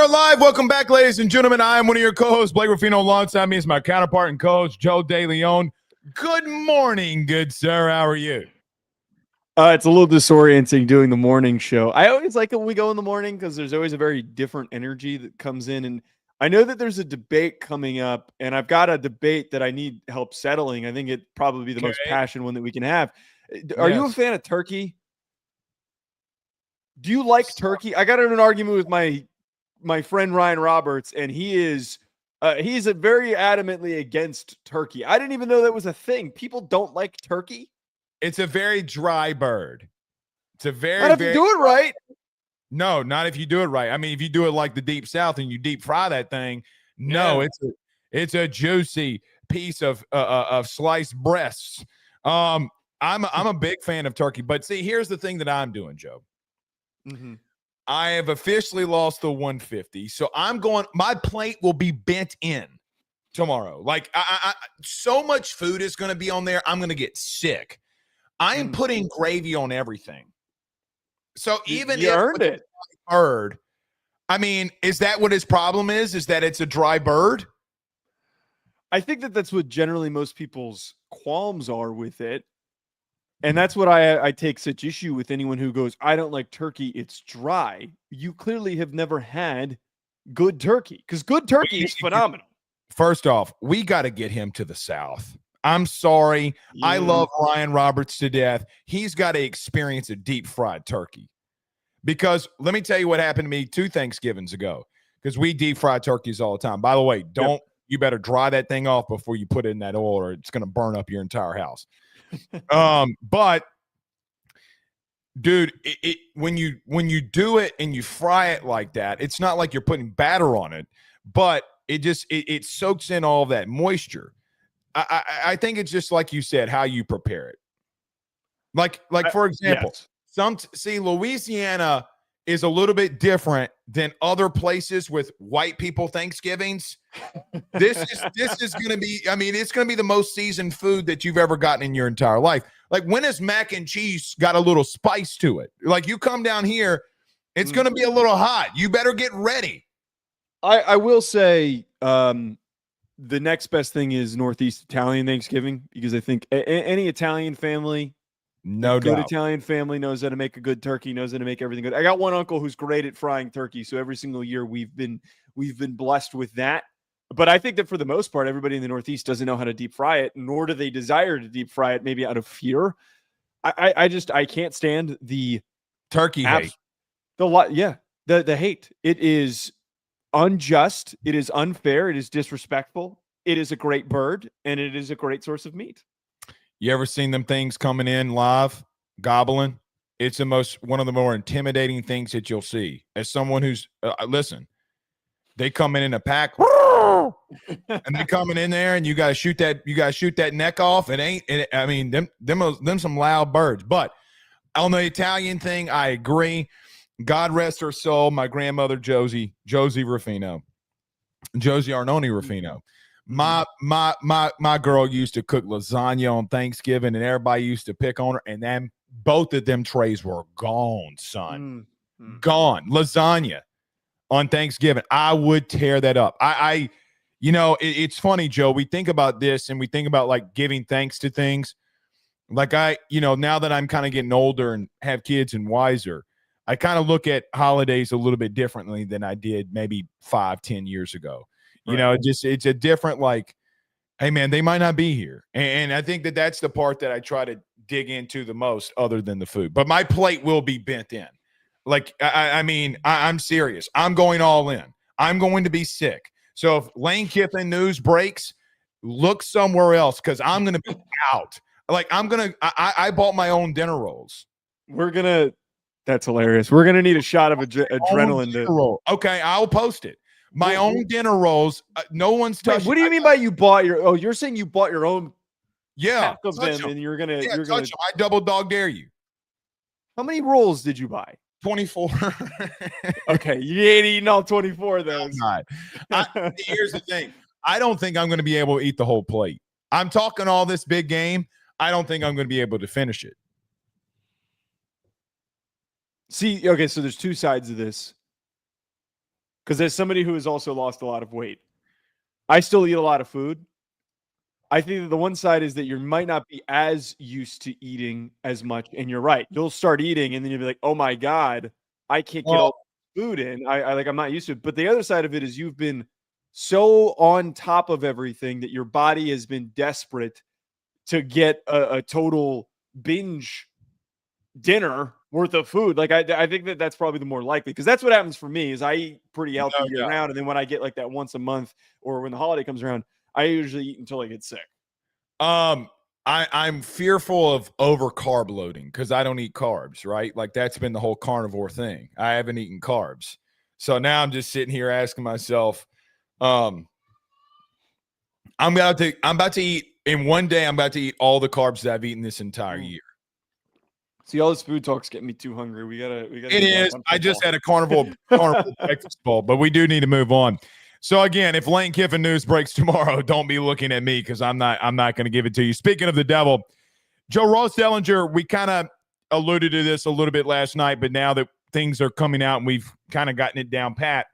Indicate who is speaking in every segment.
Speaker 1: live. Welcome back, ladies and gentlemen. I am one of your co-hosts, Blake Ruffino. Alongside me is my counterpart and co-host, Joe DeLeone. Good morning, good sir. How are you?
Speaker 2: It's a little disorienting doing the morning show. I always like it when we go in the morning because there's always a very different energy that comes in. And I know that there's a debate coming up, and I've got a debate that I need help settling. I think it'd probably be the most passionate one that we can have. Are you a fan of turkey? Do you like turkey? I got in an argument with my friend Ryan Roberts, and he's very adamantly against turkey. I didn't even know that was a thing. People don't like turkey.
Speaker 1: It's a very dry bird. It's a very
Speaker 2: not if you do it right.
Speaker 1: No, not if you do it right. I mean, if you do it like the Deep South and you deep fry that thing, no, it's a juicy piece of sliced breasts. I'm a big fan of turkey, but see, here's the thing that I'm doing, Joe.
Speaker 2: Mm-hmm.
Speaker 1: I have officially lost the 150, so my plate will be bent in tomorrow. Like, I so much food is going to be on there, I'm going to get sick. I am putting gravy on everything. So even
Speaker 2: you earned it.
Speaker 1: Bird, I mean, is that what his problem is? Is that it's a dry bird?
Speaker 2: I think that's what generally most people's qualms are with it. And that's what I take such issue with anyone who goes, I don't like turkey, it's dry. You clearly have never had good turkey, because good turkey is phenomenal.
Speaker 1: First off, we got to get him to the South. I'm sorry. Yeah. I love Ryan Roberts to death. He's got to experience a deep fried turkey. Because let me tell you what happened to me 2 Thanksgivings ago. Because we deep fry turkeys all the time. By the way, you better dry that thing off before you put it in that oil, or it's going to burn up your entire house. But dude, when you do it and you fry it like that, it's not like you're putting batter on it, but it soaks in all of that moisture. I think it's just like you said, how you prepare it. Like for example, Louisiana is a little bit different than other places with white people Thanksgivings. This is going to be, I mean, it's going to be the most seasoned food that you've ever gotten in your entire life. Like, when has mac and cheese got a little spice to it? Like, you come down here, it's going to be a little hot. You better get ready.
Speaker 2: I will say, the next best thing is Northeast Italian Thanksgiving, because I think any Italian family, good Italian family, knows how to make a good turkey, knows how to make everything good. I got one uncle who's great at frying turkey, so every single year we've been blessed with that. But I think that for the most part, everybody in the Northeast doesn't know how to deep fry it, nor do they desire to deep fry it, maybe out of fear. I can't stand the
Speaker 1: turkey hate.
Speaker 2: The hate. It is unjust. It is unfair. It is disrespectful. It is a great bird, and it is a great source of meat.
Speaker 1: You ever seen them things coming in live, gobbling? It's one of the more intimidating things that you'll see. As someone who's listen, they come in a pack, and they coming in there, and you got to shoot that neck off. I mean, them some loud birds. But on the Italian thing, I agree. God rest her soul, my grandmother Josie Ruffino, Josie Arnone Ruffino. My girl used to cook lasagna on Thanksgiving, and everybody used to pick on her. And then both of them trays were gone, son. Gone. Lasagna on Thanksgiving. I would tear that up. It's funny, Joe. We think about this, and we think about like giving thanks to things. Like now that I'm kind of getting older and have kids and wiser, I kind of look at holidays a little bit differently than I did maybe 5-10 years ago. Right. It's a different, like, hey man, they might not be here. And I think that's the part that I try to dig into the most, other than the food. But my plate will be bent in. Like, I'm serious. I'm going all in. I'm going to be sick. So if Lane Kiffin news breaks, look somewhere else, because I'm going to be out. Like, I bought my own dinner rolls.
Speaker 2: That's hilarious. We're going to need a shot of adrenaline.
Speaker 1: Okay, I'll post it. My own dinner rolls. No one's touching.
Speaker 2: What do you mean by you bought your? Oh, you're saying you bought your own?
Speaker 1: Yeah,
Speaker 2: pack of them, and you're gonna.
Speaker 1: I double dog dare you.
Speaker 2: How many rolls did you buy?
Speaker 1: 24.
Speaker 2: Okay, you ain't eating all 24 of those.
Speaker 1: I'm not. Here's the thing. I don't think I'm going to be able to eat the whole plate. I'm talking all this big game. I don't think I'm going to be able to finish it.
Speaker 2: See, okay, so there's two sides of this. because as somebody who has also lost a lot of weight, I still eat a lot of food. I think that the one side is that you might not be as used to eating as much, and you're right. You'll start eating, and then you'll be like, "Oh my god, I can't get all food in. I'm not used to it." But the other side of it is you've been so on top of everything that your body has been desperate to get a total binge dinner worth of food. Like I think that that's probably the more likely, because that's what happens for me is I eat pretty healthy year round, and then when I get like that once a month or when the holiday comes around, I usually eat until I get sick.
Speaker 1: I'm fearful of over carb loading because I don't eat carbs, right? Like that's been the whole carnivore thing. I haven't eaten carbs. So now I'm just sitting here asking myself, I'm about to eat in one day. I'm about to eat all the carbs that I've eaten this entire year.
Speaker 2: See, all this food talk's getting me too hungry. We gotta.
Speaker 1: It is. I just had a carnival breakfast bowl, but we do need to move on. So again, if Lane Kiffin news breaks tomorrow, don't be looking at me because I'm not going to give it to you. Speaking of the devil, Joe Ross Dellinger, we kind of alluded to this a little bit last night, but now that things are coming out and we've kind of gotten it down pat.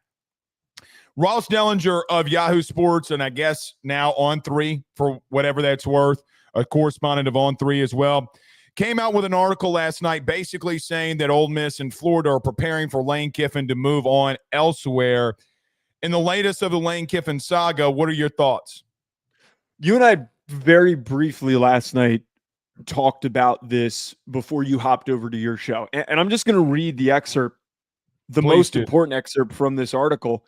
Speaker 1: Ross Dellinger of Yahoo Sports, and I guess now On3, for whatever that's worth, a correspondent of On3 as well, came out with an article last night basically saying that Ole Miss and Florida are preparing for Lane Kiffin to move on elsewhere. In the latest of the Lane Kiffin saga, what are your thoughts?
Speaker 2: You and I very briefly last night talked about this before you hopped over to your show. And I'm just going to read the excerpt, the most important excerpt from this article.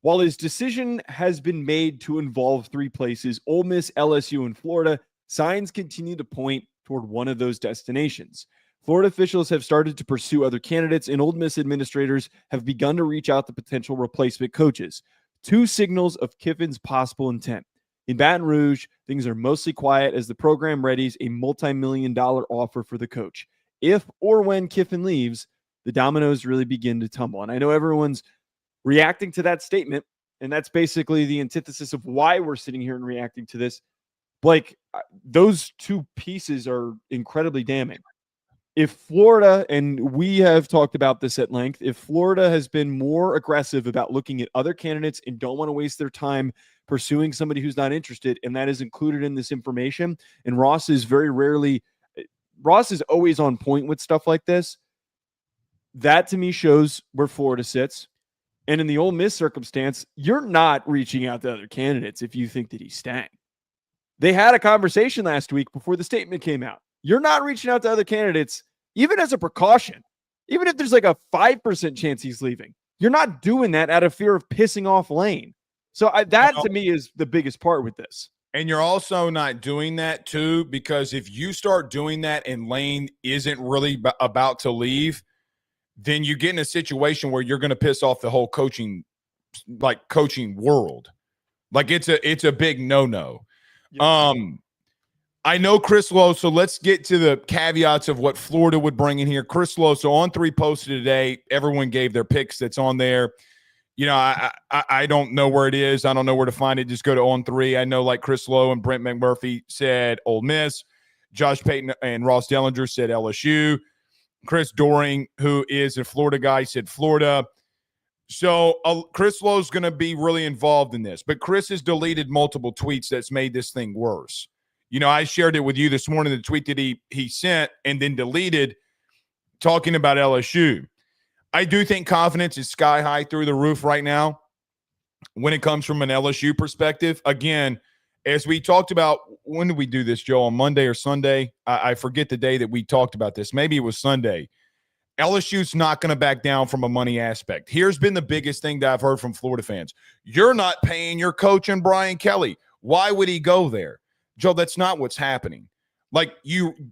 Speaker 2: While his decision has been made to involve three places, Ole Miss, LSU, and Florida, signs continue to point toward one of those destinations. Florida officials have started to pursue other candidates, and Ole Miss administrators have begun to reach out to potential replacement coaches. Two signals of Kiffin's possible intent. In Baton Rouge, things are mostly quiet as the program readies a multi-million-dollar offer for the coach. If or when Kiffin leaves, the dominoes really begin to tumble. And I know everyone's reacting to that statement, and that's basically the antithesis of why we're sitting here and reacting to this. Blake, those two pieces are incredibly damning. If Florida, and we have talked about this at length, if Florida has been more aggressive about looking at other candidates and don't want to waste their time pursuing somebody who's not interested, and that is included in this information, and Ross is always on point with stuff like this, that to me shows where Florida sits. And in the Ole Miss circumstance, you're not reaching out to other candidates if you think that he's staying. They had a conversation last week before the statement came out. You're not reaching out to other candidates, even as a precaution. Even if there's like a 5% chance he's leaving, you're not doing that out of fear of pissing off Lane. So that to me is the biggest part with this.
Speaker 1: And you're also not doing that too, because if you start doing that and Lane isn't really about to leave, then you get in a situation where you're going to piss off the whole coaching world. Like it's a big no-no. Yep. I know Chris Lowe, so let's get to the caveats of what Florida would bring in here. Chris Lowe, so On3 posted today, everyone gave their picks that's on there. You know, I don't know where it is. I don't know where to find it. Just go to On3. I know like Chris Lowe and Brent McMurphy said Ole Miss. Josh Payton and Ross Dellinger said LSU. Chris Doring, who is a Florida guy, said Florida. So Chris Lowe's going to be really involved in this. But Chris has deleted multiple tweets that's made this thing worse. You know, I shared it with you this morning, the tweet that he sent and then deleted talking about LSU. I do think confidence is sky high through the roof right now when it comes from an LSU perspective. Again, as we talked about, when did we do this, Joe? On Monday or Sunday? I forget the day that we talked about this. Maybe it was Sunday. LSU's not going to back down from a money aspect. Here's been the biggest thing that I've heard from Florida fans. You're not paying your coach and Brian Kelly. Why would he go there? Joe, that's not what's happening. Like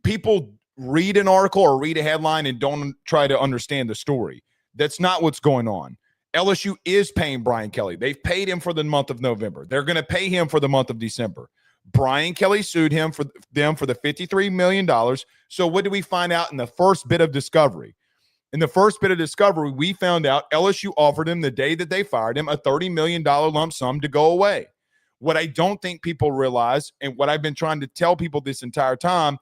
Speaker 1: people read an article or read a headline and don't try to understand the story. That's not what's going on. LSU is paying Brian Kelly. They've paid him for the month of November. They're going to pay him for the month of December. Brian Kelly sued him for the $53 million. So what did we find out in the first bit of discovery? In the first bit of discovery, we found out LSU offered him the day that they fired him a $30 million lump sum to go away. What I don't think people realize, and what I've been trying to tell people this entire time,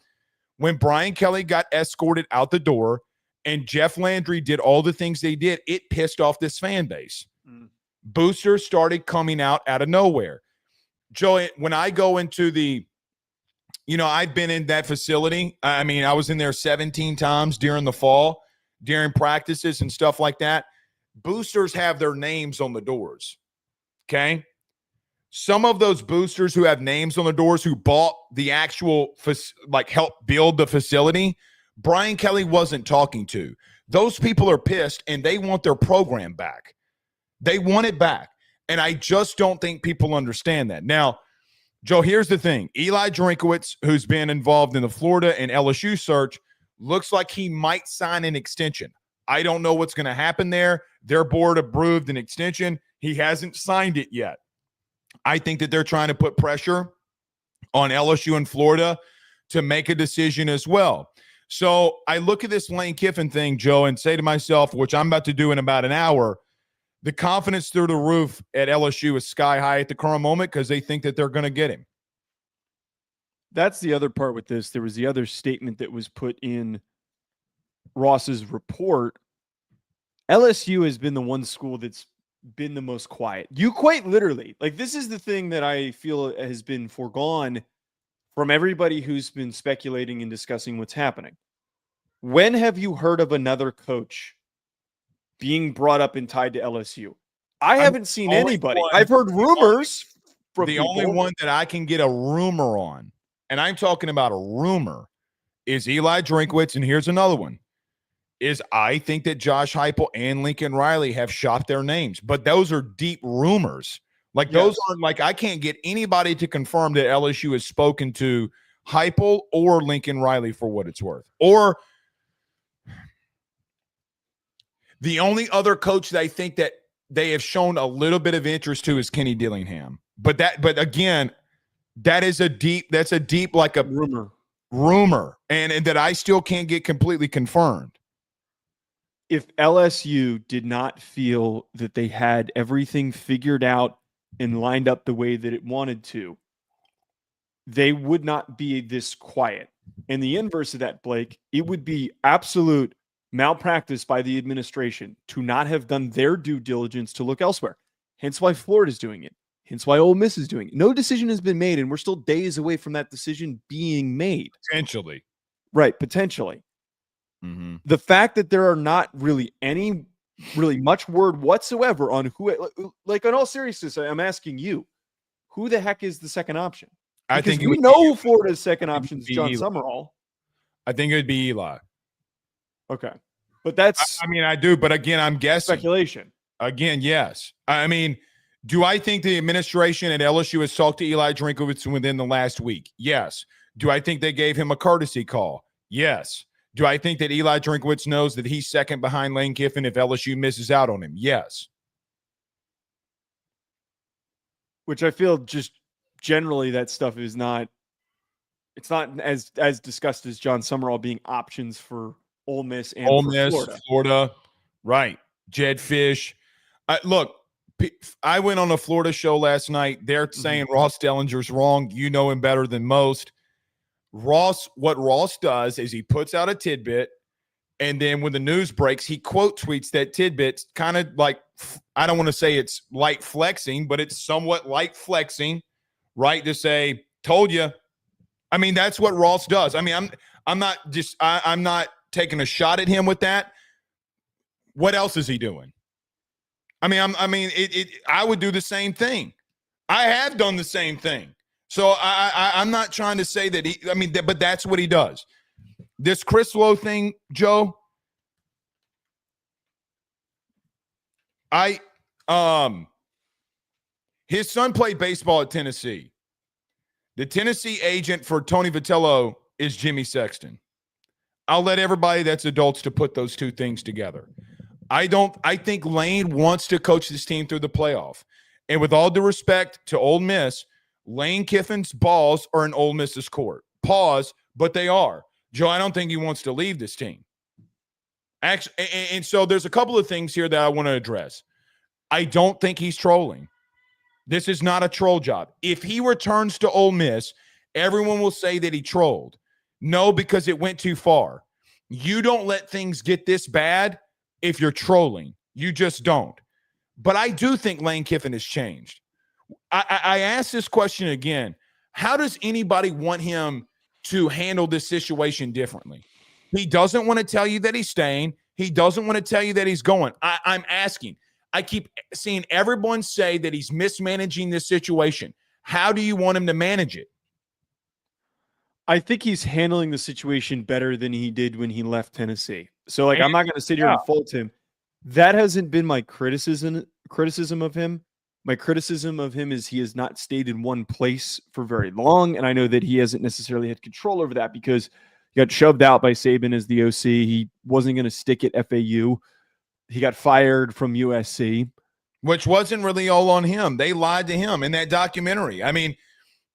Speaker 1: when Brian Kelly got escorted out the door and Jeff Landry did all the things they did, it pissed off this fan base. boosters started coming out of nowhere. Joe, when I go into I've been in that facility. I mean, I was in there 17 times during the fall, during practices and stuff like that. Boosters have their names on the doors. Okay. Some of those boosters who have names on the doors who bought the actual, help build the facility, Brian Kelly wasn't talking to. Those people are pissed and they want their program back. They want it back. And I just don't think people understand that. Now, Joe, here's the thing. Eli Drinkwitz, who's been involved in the Florida and LSU search, looks like he might sign an extension. I don't know what's going to happen there. Their board approved an extension. He hasn't signed it yet. I think that they're trying to put pressure on LSU and Florida to make a decision as well. So I look at this Lane Kiffin thing, Joe, and say to myself, which I'm about to do in about an hour, the confidence through the roof at LSU is sky high at the current moment because they think that they're going to get him.
Speaker 2: That's the other part with this. There was the other statement that was put in Ross's report. LSU has been the one school that's been the most quiet. You quite literally, this is the thing that I feel has been foregone from everybody who's been speculating and discussing what's happening. When have you heard of another coach being brought up and tied to LSU? I haven't seen anybody. I've heard rumors from
Speaker 1: the
Speaker 2: people.
Speaker 1: only one that I can get a rumor on, and I'm talking about a rumor, is Eli Drinkwitz, and here's another one, is I think that Josh Heupel and Lincoln Riley have shopped their names, but those are deep rumors. Those aren't I can't get anybody to confirm that LSU has spoken to Heupel or Lincoln Riley for what it's worth. Or the only other coach that I think that they have shown a little bit of interest to is Kenny Dillingham. But again, that's a deep rumor and that I still can't get completely confirmed.
Speaker 2: If LSU did not feel that they had everything figured out and lined up the way that it wanted to, they would not be this quiet. And the inverse of that, Blake, it would be absolute malpractice by the administration to not have done their due diligence to look elsewhere. Hence why Florida's doing it. Hence why Ole Miss is doing it. No decision has been made, and we're still days away from that decision being made.
Speaker 1: Potentially.
Speaker 2: Right, potentially.
Speaker 1: Mm-hmm.
Speaker 2: The fact that there are not really much word whatsoever on who, in all seriousness, I'm asking you, who the heck is the second option? Because
Speaker 1: I think
Speaker 2: we know Florida's second option is John Summerall.
Speaker 1: I think it would be Eli.
Speaker 2: Okay. But that's...
Speaker 1: I do, but again, I'm guessing.
Speaker 2: Speculation.
Speaker 1: Again, yes. Do I think the administration at LSU has talked to Eli Drinkwitz within the last week? Yes. Do I think they gave him a courtesy call? Yes. Do I think that Eli Drinkwitz knows that he's second behind Lane Kiffin if LSU misses out on him? Yes.
Speaker 2: Which I feel just generally that stuff is not, it's not as discussed as John Summerall being options for Ole Miss and
Speaker 1: Florida. Right. Jed Fish. Look, I went on a Florida show last night. They're saying Ross Dellinger's wrong. You know him better than most. What Ross does is he puts out a tidbit, and then when the news breaks, he quote tweets that tidbit, kind of like, I don't want to say it's light flexing, but it's somewhat light flexing, right? To say, told you. That's what Ross does. I'm not taking a shot at him with that. What else is he doing? I would do the same thing. I have done the same thing. So I'm not trying to say that but that's what he does. This Cristobal thing, Joe, his son played baseball at Tennessee. The Tennessee agent for Tony Vitello is Jimmy Sexton. I'll let everybody that's adults to put those two things together. I think Lane wants to coach this team through the playoff. And with all due respect to Ole Miss, Lane Kiffin's balls are in Ole Miss's court. Pause, but they are. Joe, I don't think he wants to leave this team. Actually, and so there's a couple of things here that I want to address. I don't think he's trolling. This is not a troll job. If he returns to Ole Miss, everyone will say that he trolled. No, because it went too far. You don't let things get this bad if you're trolling. You just don't. But I do think Lane Kiffin has changed. I ask this question again. How does anybody want him to handle this situation differently? He doesn't want to tell you that he's staying. He doesn't want to tell you that he's going. I'm asking. I keep seeing everyone say that he's mismanaging this situation. How do you want him to manage it?
Speaker 2: I think he's handling the situation better than he did when he left Tennessee. So, like, I'm not going to sit here and fault him. That hasn't been my criticism of him. My criticism of him is he has not stayed in one place for very long, and I know that he hasn't necessarily had control over that because he got shoved out by Saban as the OC. He wasn't going to stick at FAU. He got fired from USC.
Speaker 1: Which wasn't really all on him. They lied to him in that documentary. I mean,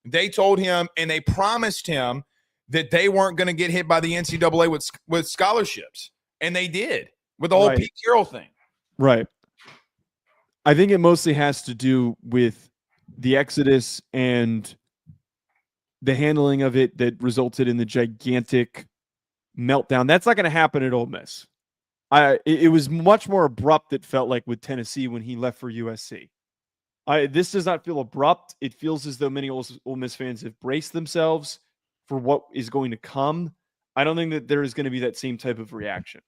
Speaker 1: they told him and they promised him that they weren't going to get hit by the NCAA with scholarships, and they did with the whole Pete Carroll thing.
Speaker 2: Right. I think it mostly has to do with the exodus and the handling of it that resulted in the gigantic meltdown. That's not going to happen at Ole Miss. It was much more abrupt, it felt like, with Tennessee when he left for USC. This does not feel abrupt. It feels as though many Ole Miss fans have braced themselves for what is going to come. I don't think that there is going to be that same type of reaction.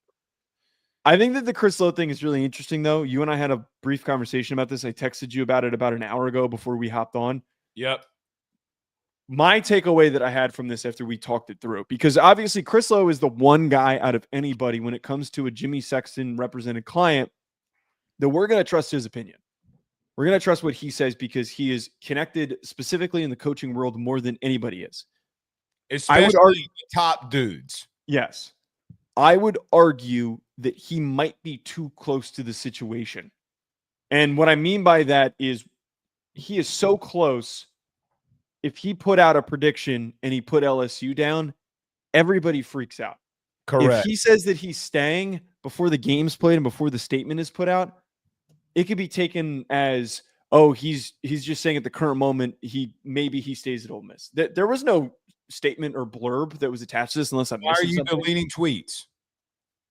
Speaker 2: I think that the Chris Lowe thing is really interesting, though. You and I had a brief conversation about this. I texted you about it about an hour ago before we hopped on.
Speaker 1: Yep.
Speaker 2: My takeaway that I had from this after we talked it through, because obviously Chris Lowe is the one guy out of anybody when it comes to a Jimmy Sexton represented client that we're going to trust his opinion. We're going to trust what he says because he is connected specifically in the coaching world more than anybody is.
Speaker 1: Especially the top dudes.
Speaker 2: Yes. I would argue that he might be too close to the situation. And what I mean by that is he is so close. If he put out a prediction and he put LSU down, everybody freaks out.
Speaker 1: Correct.
Speaker 2: If he says that he's staying before the game's played and before the statement is put out, it could be taken as, oh, he's just saying at the current moment maybe he stays at Ole Miss. There was no statement or blurb that was attached to this unless I'm missing something.
Speaker 1: Why are you deleting tweets?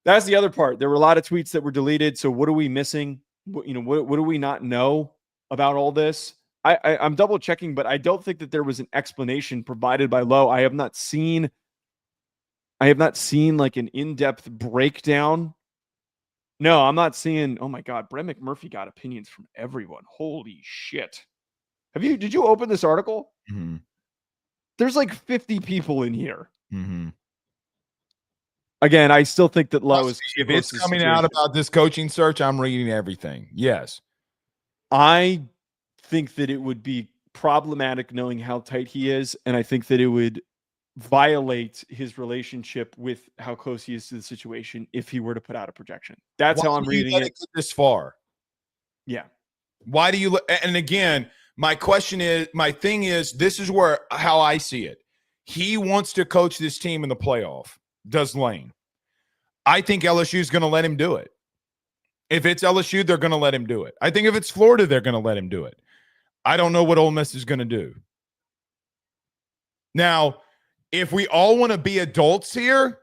Speaker 2: That's the other part. There were a lot of tweets that were deleted. So what are we missing? What do we not know about all this? I'm double checking, but I don't think that there was an explanation provided by Lowe. I have not seen like an in-depth breakdown. No, I'm not seeing. Oh my God, Brett McMurphy got opinions from everyone. Holy shit. Did you open this article?
Speaker 1: Mm-hmm.
Speaker 2: There's like 50 people in here.
Speaker 1: Mm-hmm.
Speaker 2: Again, I still think that Lowe is.
Speaker 1: If it's coming out about this coaching search, I'm reading everything. Yes.
Speaker 2: I think that it would be problematic knowing how tight he is. And I think that it would violate his relationship with how close he is to the situation if he were to put out a projection. That's how I'm reading it
Speaker 1: this far.
Speaker 2: Yeah.
Speaker 1: Why do you and again, my thing is, this is how I see it. He wants to coach this team in the playoff. Does Lane. I think LSU is going to let him do it. If it's LSU, they're going to let him do it. I think if it's Florida, they're going to let him do it. I don't know what Ole Miss is going to do. Now, if we all want to be adults here,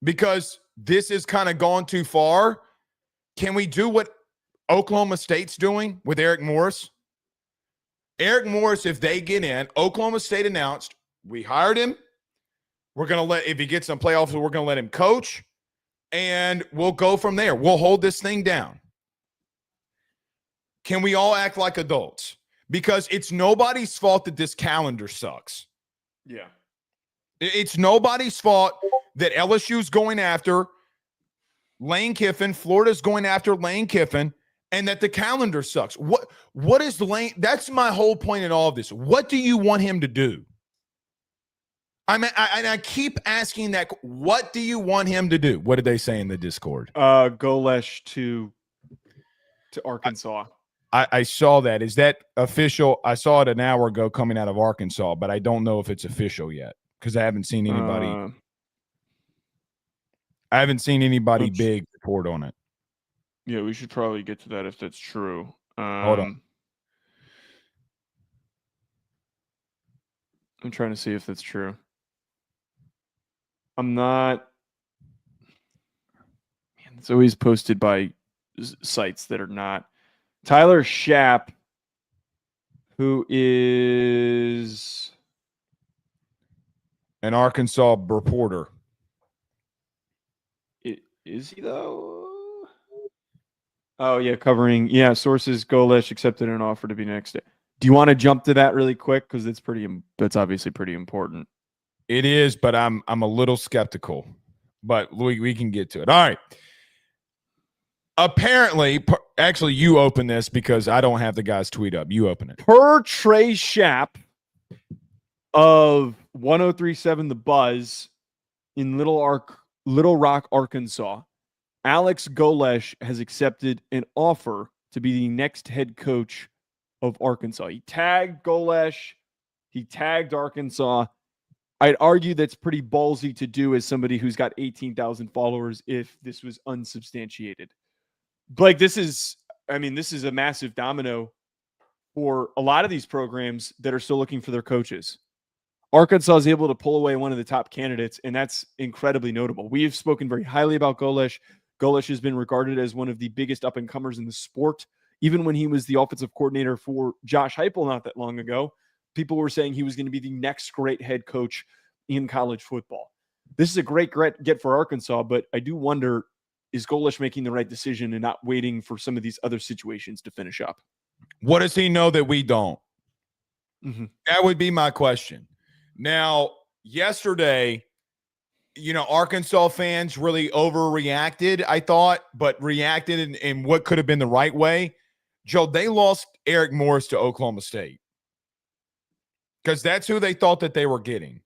Speaker 1: because this has kind of gone too far, can we do what Oklahoma State's doing with Eric Morris? Eric Morris, if they get in, Oklahoma State announced, we hired him. We're going to if he gets some playoffs, we're going to let him coach, and we'll go from there. We'll hold this thing down. Can we all act like adults? Because it's nobody's fault that this calendar sucks.
Speaker 2: Yeah.
Speaker 1: It's nobody's fault that LSU's going after Lane Kiffin, Florida's going after Lane Kiffin, and that the calendar sucks. What is Lane? That's my whole point in all of this. What do you want him to do? I keep asking that. What do you want him to do? What did they say in the Discord?
Speaker 2: Golesh to Arkansas.
Speaker 1: I saw that. Is that official? I saw it an hour ago coming out of Arkansas, but I don't know if it's official yet because I haven't seen anybody. I haven't seen anybody big report on it.
Speaker 2: Yeah, we should probably get to that if that's true.
Speaker 1: Hold on.
Speaker 2: I'm trying to see if that's true. I'm not. Man, it's always posted by sites that are not Tyler Schapp, who is
Speaker 1: an Arkansas reporter.
Speaker 2: Is he though? Oh yeah, covering. Yeah, sources. Golesh accepted an offer to be next day. Do you want to jump to that really quick? Because that's obviously pretty important.
Speaker 1: It is, but I'm a little skeptical. But we can get to it. All right. Apparently, actually, you open this because I don't have the guy's tweet up. You open it.
Speaker 2: Per Trey Schapp of 103.7 The Buzz in Little Rock, Arkansas, Alex Golesh has accepted an offer to be the next head coach of Arkansas. He tagged Golesh. He tagged Arkansas. I'd argue that's pretty ballsy to do as somebody who's got 18,000 followers if this was unsubstantiated. Blake, this is a massive domino for a lot of these programs that are still looking for their coaches. Arkansas is able to pull away one of the top candidates, and that's incredibly notable. We have spoken very highly about Golesh. Golesh has been regarded as one of the biggest up-and-comers in the sport. Even when he was the offensive coordinator for Josh Heupel not that long ago, people were saying he was going to be the next great head coach in college football. This is a great get for Arkansas, but I do wonder, is Golesh making the right decision and not waiting for some of these other situations to finish up?
Speaker 1: What does he know that we don't?
Speaker 2: Mm-hmm.
Speaker 1: That would be my question. Now, yesterday, Arkansas fans really overreacted, I thought, but reacted in what could have been the right way. Joe, they lost Eric Morris to Oklahoma State because that's who they thought that they were getting.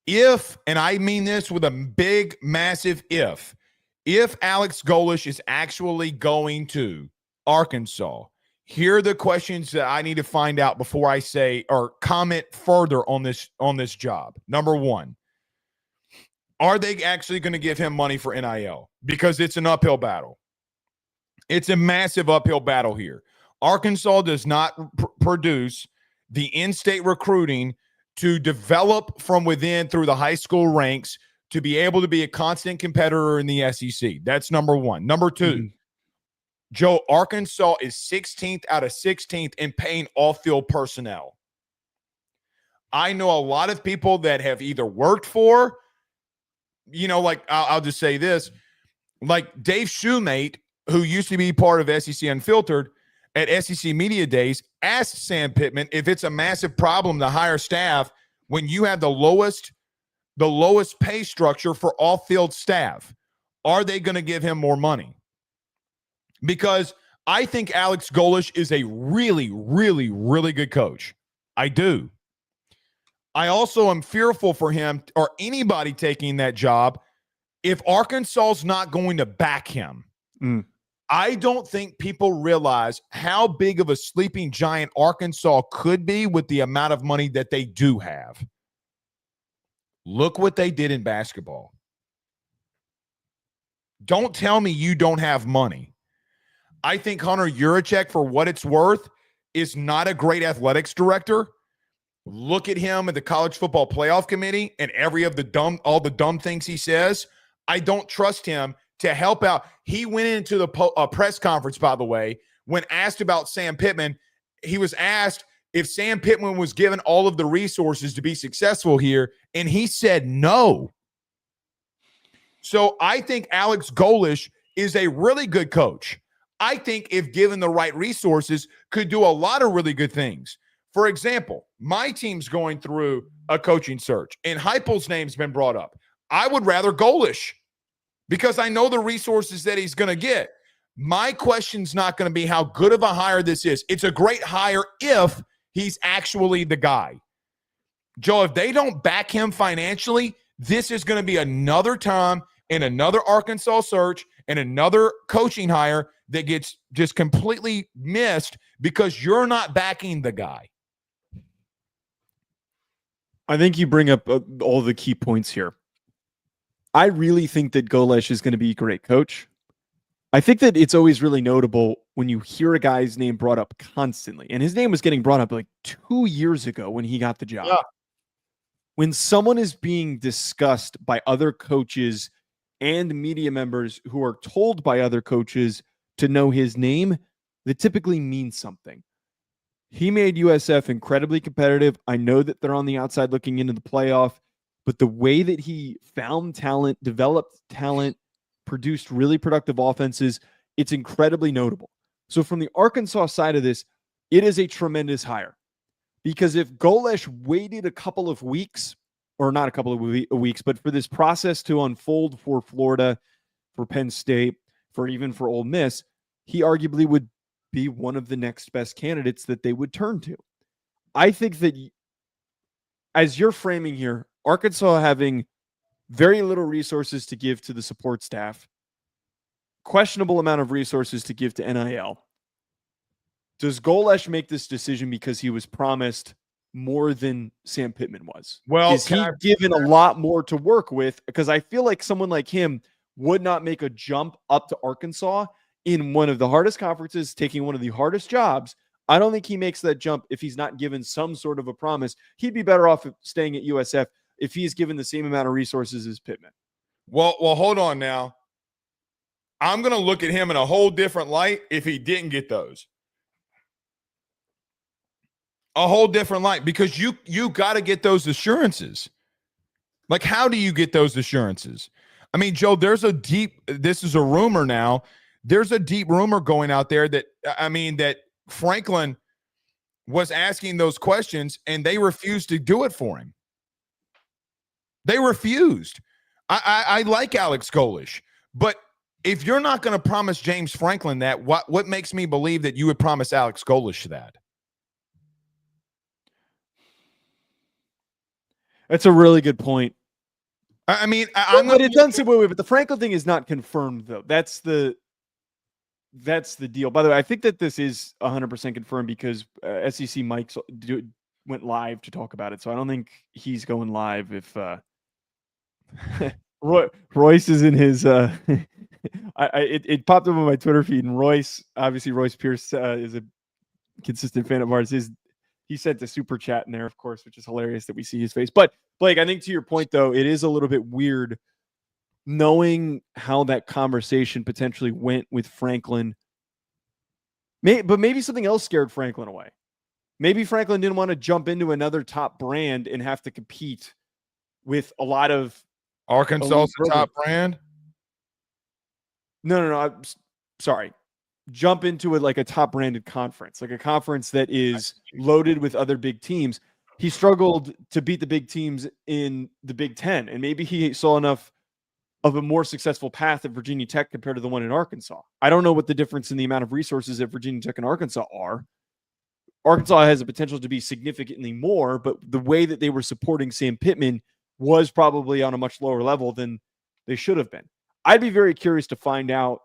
Speaker 1: If, and I mean this with a big, massive if Alex Golesh is actually going to Arkansas, here are the questions that I need to find out before I say or comment further on this job. Number one, are they actually going to give him money for NIL? Because it's an uphill battle. It's a massive uphill battle here. Arkansas does not produce the in-state recruiting to develop from within through the high school ranks to be able to be a constant competitor in the SEC. That's number one. Number two, Joe, Arkansas is 16th out of 16th in paying off-field personnel. I know a lot of people that have either worked for, I'll just say this, like Dave Shoemate, who used to be part of SEC Unfiltered at SEC Media Days, asked Sam Pittman if it's a massive problem to hire staff when you have the lowest pay structure for off-field staff. Are they going to give him more money? Because I think Alex Golesh is a really, really, really good coach. I do. I also am fearful for him or anybody taking that job if Arkansas is not going to back him. I don't think people realize how big of a sleeping giant Arkansas could be with the amount of money that they do have. Look what they did in basketball. Don't tell me you don't have money. I think Hunter Yurachek, for what it's worth, is not a great athletics director. Look at him at the College Football Playoff Committee and all the dumb things he says. I don't trust him to help out. He went into the press conference, by the way, when asked about Sam Pittman. He was asked if Sam Pittman was given all of the resources to be successful here, and he said no. So I think Alex Golesh is a really good coach. I think if given the right resources, could do a lot of really good things. For example, my team's going through a coaching search, and Heupel's name's been brought up. I would rather Golesh because I know the resources that he's going to get. My question's not going to be how good of a hire this is. It's a great hire if he's actually the guy. Joe, if they don't back him financially, this is going to be another time in another Arkansas search and another coaching hire that gets just completely missed because you're not backing the guy.
Speaker 2: I think you bring up all the key points here. I really think that Golesh is going to be a great coach. I think that it's always really notable when you hear a guy's name brought up constantly. And his name was getting brought up like 2 years ago when he got the job.
Speaker 1: Yeah.
Speaker 2: When someone is being discussed by other coaches and media members who are told by other coaches to know his name, that typically means something. He made USF incredibly competitive. I know that they're on the outside looking into the playoff, but the way that he found talent, developed talent, produced really productive offenses, it's incredibly notable. So from the Arkansas side of this, it is a tremendous hire. Because if Golesh waited a couple of weeks, or not a couple of weeks, but for this process to unfold for Florida, for Penn State, for even for Ole Miss, he arguably would be one of the next best candidates that they would turn to. I think that as you're framing here, Arkansas having very little resources to give to the support staff, questionable amount of resources to give to NIL. Does Golesh make this decision because he was promised more than Sam Pittman was?
Speaker 1: Well,
Speaker 2: is he given a lot more to work with? Because I feel like someone like him would not make a jump up to Arkansas in one of the hardest conferences, taking one of the hardest jobs. I don't think he makes that jump if he's not given some sort of a promise. He'd be better off staying at USF if he's given the same amount of resources as Pittman.
Speaker 1: Well, hold on now. I'm going to look at him in a whole different light if he didn't get those. A whole different light, because you got to get those assurances. Like, how do you get those assurances? I mean, Joe, this is a rumor now. There's a deep rumor going out there that Franklin was asking those questions and they refused to do it for him. They refused. I like Alex Golesh, but if you're not going to promise James Franklin that, what makes me believe that you would promise Alex Golesh that?
Speaker 2: That's a really good point.
Speaker 1: I mean,
Speaker 2: but it doesn't say wait, but the Franklin thing is not confirmed though. That's the deal. By the way, I think that this is 100% confirmed because SEC Mike went live to talk about it. So I don't think he's going live if Royce is in his. It popped up on my Twitter feed, and Royce Pierce is a consistent fan of ours. He sent a super chat in there, of course, which is hilarious that we see his face. But Blake, I think to your point, though, it is a little bit weird knowing how that conversation potentially went with Franklin. But maybe something else scared Franklin away. Maybe Franklin didn't want to jump into another top brand and have to compete with a lot of
Speaker 1: Arkansas's top brand.
Speaker 2: No. I'm sorry. Jump into it like a top branded conference, like a conference that is loaded with other big teams. He struggled to beat the big teams in the Big Ten, and maybe he saw enough of a more successful path at Virginia Tech compared to the one in Arkansas. I don't know what the difference in the amount of resources at Virginia Tech and Arkansas are. Arkansas has the potential to be significantly more, but the way that they were supporting Sam Pittman was probably on a much lower level than they should have been. I'd be very curious to find out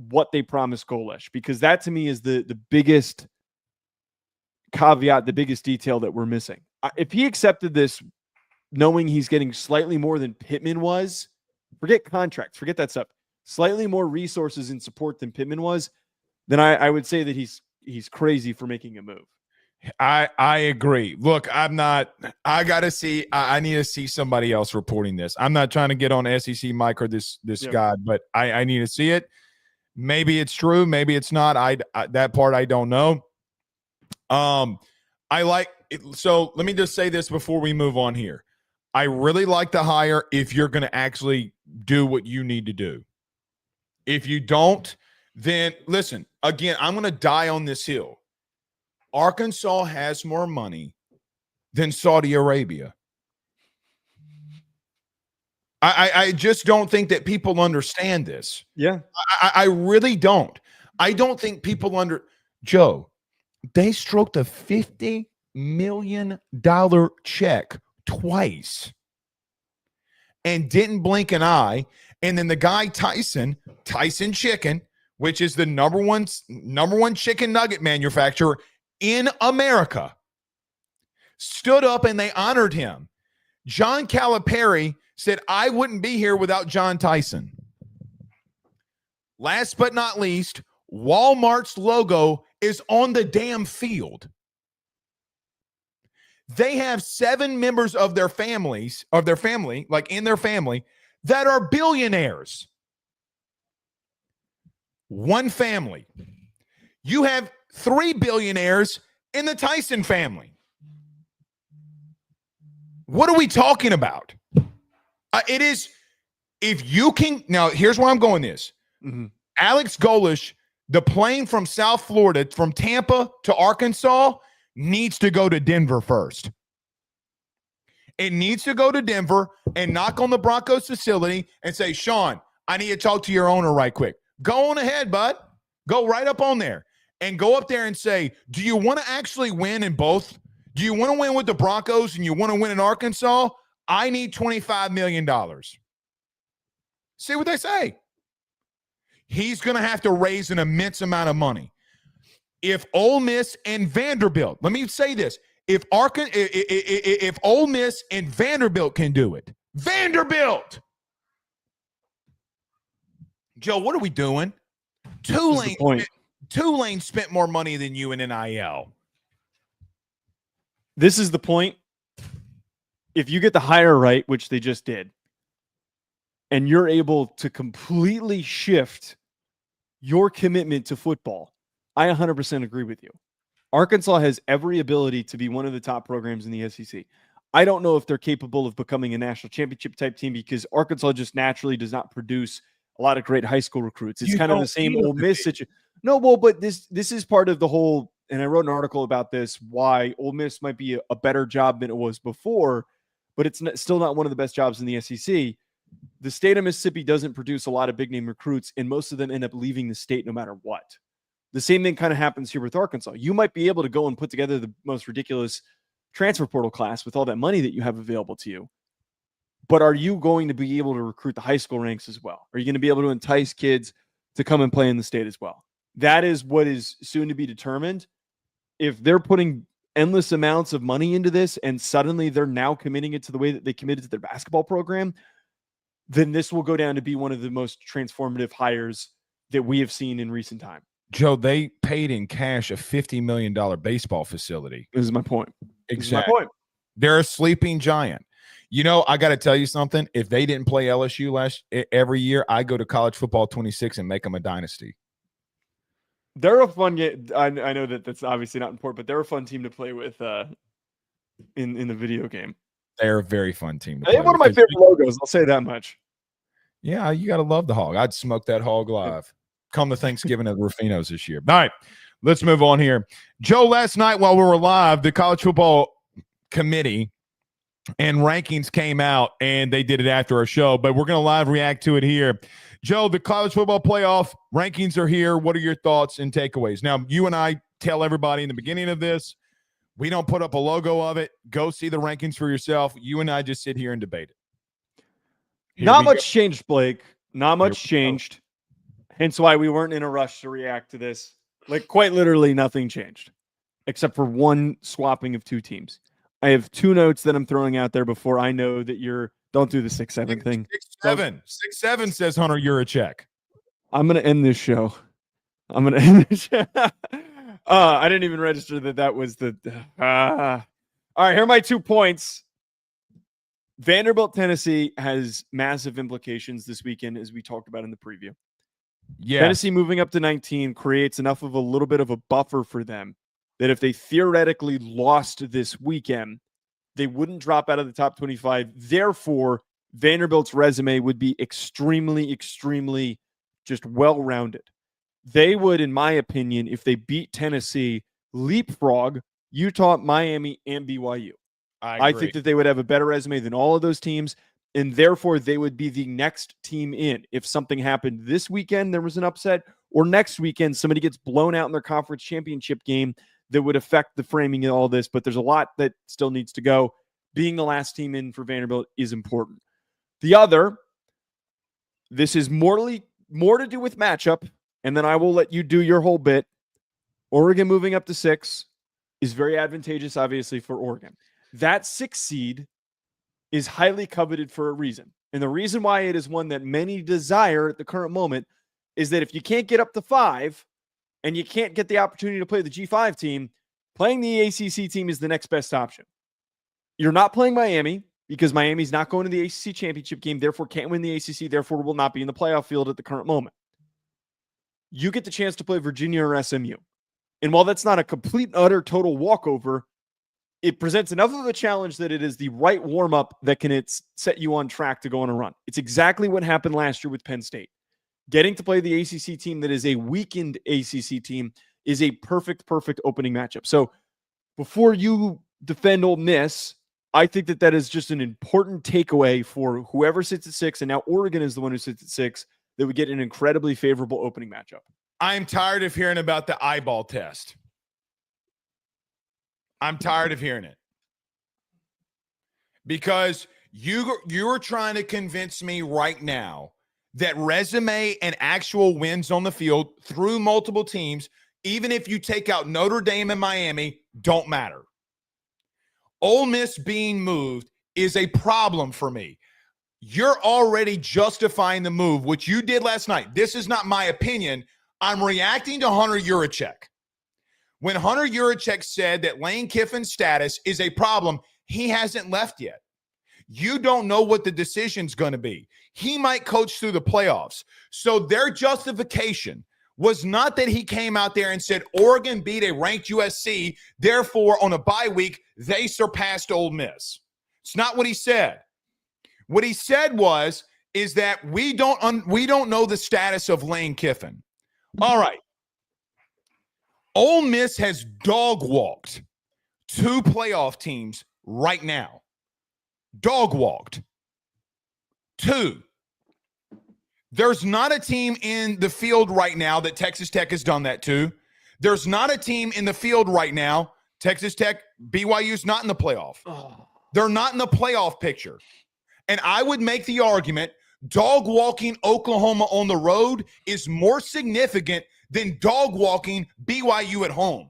Speaker 2: what they promised Golesh, because that to me is the biggest caveat, the biggest detail that we're missing. If he accepted this knowing he's getting slightly more than Pittman was, forget contracts, forget that stuff, slightly more resources and support than Pittman was, then I would say that he's crazy for making a move.
Speaker 1: I agree. Look, I need to see somebody else reporting this. I'm not trying to get on SEC Mike or this guy, but I need to see it. Maybe it's true. Maybe it's not. That part I don't know. I like it. So let me just say this before we move on here. I really like the hire if you're going to actually do what you need to do. If you don't, then listen, again, I'm going to die on this hill. Arkansas has more money than Saudi Arabia. I just don't think that people understand this.
Speaker 2: Yeah.
Speaker 1: I really don't. I don't think people Joe, they stroked a $50 million check twice and didn't blink an eye. And then the guy Tyson Chicken, which is the number one chicken nugget manufacturer in America, stood up and they honored him. John Calipari said, I wouldn't be here without John Tyson. Last but not least, Walmart's logo is on the damn field. They have 7 members of their family, like in their family, that are billionaires. One family. You have 3 billionaires in the Tyson family. What are we talking about? It is, if you can, now here's where I'm going this.
Speaker 2: Mm-hmm.
Speaker 1: Alex Golesh, the plane from South Florida, from Tampa to Arkansas, needs to go to Denver first. It needs to go to Denver and knock on the Broncos facility and say, Sean, I need to talk to your owner right quick. Go on ahead, bud. Go right up on there and go up there and say, do you want to actually win in both? Do you want to win with the Broncos and you want to win in Arkansas? I need $25 million. See what they say. He's going to have to raise an immense amount of money. If Ole Miss and Vanderbilt, let me say this. If Ole Miss and Vanderbilt can do it, Vanderbilt. Joe, what are we doing? Tulane spent more money than you in NIL.
Speaker 2: This is the point. If you get the hire right, which they just did, and you're able to completely shift your commitment to football, I 100% agree with you. Arkansas has every ability to be one of the top programs in the SEC. I don't know if they're capable of becoming a national championship type team because Arkansas just naturally does not produce a lot of great high school recruits. It's kind of the same Ole Miss situation. No, well, but this is part of the whole, and I wrote an article about this, why Ole Miss might be a better job than it was before, but it's still not one of the best jobs in the SEC. The state of Mississippi doesn't produce a lot of big name recruits, and most of them end up leaving the state no matter what. The same thing kind of happens here with Arkansas. You might be able to go and put together the most ridiculous transfer portal class with all that money that you have available to you. But are you going to be able to recruit the high school ranks as well? Are you going to be able to entice kids to come and play in the state as well? That is what is soon to be determined. If they're putting endless amounts of money into this and suddenly they're now committing it to the way that they committed to their basketball program, then this will go down to be one of the most transformative hires that we have seen in recent time.
Speaker 1: Joe, they paid in cash a $50 million baseball facility.
Speaker 2: This is my point.
Speaker 1: Exactly. They're a sleeping giant. You know, I got to tell you something. If they didn't play LSU every year, I go to College Football 26 and make them a dynasty.
Speaker 2: They're a fun game. I know that that's obviously not important, but they're a fun team to play with in the video game.
Speaker 1: They're a very fun team.
Speaker 2: They have one of my favorite logos. I'll say that much.
Speaker 1: Yeah, you got to love the hog. I'd smoke that hog live. Come to Thanksgiving at Ruffinos this year. All right, let's move on here. Joe, last night while we were live, the College Football Committee and rankings came out, and they did it after our show, but we're going to live react to it here. Joe, the college football playoff rankings are here. What are your thoughts and takeaways? Now, you and I tell everybody in the beginning of this, we don't put up a logo of it. Go see the rankings for yourself. You and I just sit here and debate it.
Speaker 2: Not much changed, Blake. Not much changed. Hence why we weren't in a rush to react to this. Like, quite literally nothing changed, except for one swapping of two teams. I have two notes that I'm throwing out there before I know that you're – don't do the 6-7 thing.
Speaker 1: 6-7. 6-7 says Hunter Yurachek.
Speaker 2: I'm going to end this show. I'm going to end this show. I didn't even register that was the all right, here are my 2 points. Vanderbilt, Tennessee has massive implications this weekend, as we talked about in the preview.
Speaker 1: Yeah,
Speaker 2: Tennessee moving up to 19 creates enough of a little bit of a buffer for them that if they theoretically lost this weekend, they wouldn't drop out of the top 25. Therefore, Vanderbilt's resume would be extremely, extremely just well-rounded. They would, in my opinion, if they beat Tennessee, leapfrog Utah, Miami, and BYU. I think that they would have a better resume than all of those teams, and therefore they would be the next team in. If something happened this weekend, there was an upset, or next weekend somebody gets blown out in their conference championship game, that would affect the framing of all this, but there's a lot that still needs to go. Being the last team in for Vanderbilt is important. The other, this is more to do with matchup, and then I will let you do your whole bit. Oregon moving up to 6 is very advantageous, obviously, for Oregon. That 6 seed is highly coveted for a reason. And the reason why it is one that many desire at the current moment is that if you can't get up to 5, and you can't get the opportunity to play the G5 team, playing the ACC team is the next best option. You're not playing Miami because Miami's not going to the ACC championship game, therefore can't win the ACC, therefore will not be in the playoff field at the current moment. You get the chance to play Virginia or SMU. And while that's not a complete, utter, total walkover, it presents enough of a challenge that it is the right warm-up that can set you on track to go on a run. It's exactly what happened last year with Penn State. Getting to play the ACC team that is a weakened ACC team is a perfect opening matchup. So before you defend Ole Miss, I think that is just an important takeaway for whoever sits at 6, and now Oregon is the one who sits at 6, that would get an incredibly favorable opening matchup.
Speaker 1: I'm tired of hearing about the eyeball test. I'm tired of hearing it. Because you're trying to convince me right now that resume and actual wins on the field through multiple teams, even if you take out Notre Dame and Miami, don't matter. Ole Miss being moved is a problem for me. You're already justifying the move, which you did last night. This is not my opinion. I'm reacting to Hunter Yurachek. When Hunter Yurachek said that Lane Kiffin's status is a problem, he hasn't left yet. You don't know what the decision's going to be. He might coach through the playoffs. So their justification was not that he came out there and said Oregon beat a ranked USC, therefore on a bye week, they surpassed Ole Miss. It's not what he said. What he said is that we don't know the status of Lane Kiffin. All right. Ole Miss has dog walked 2 playoff teams right now. Dog walked 2. There's not a team in the field right now that Texas Tech has done that to. There's not a team in the field right now. Texas Tech, BYU's not in the playoff. They're not in the playoff picture. And I would make the argument dog walking Oklahoma on the road is more significant than dog walking BYU at home.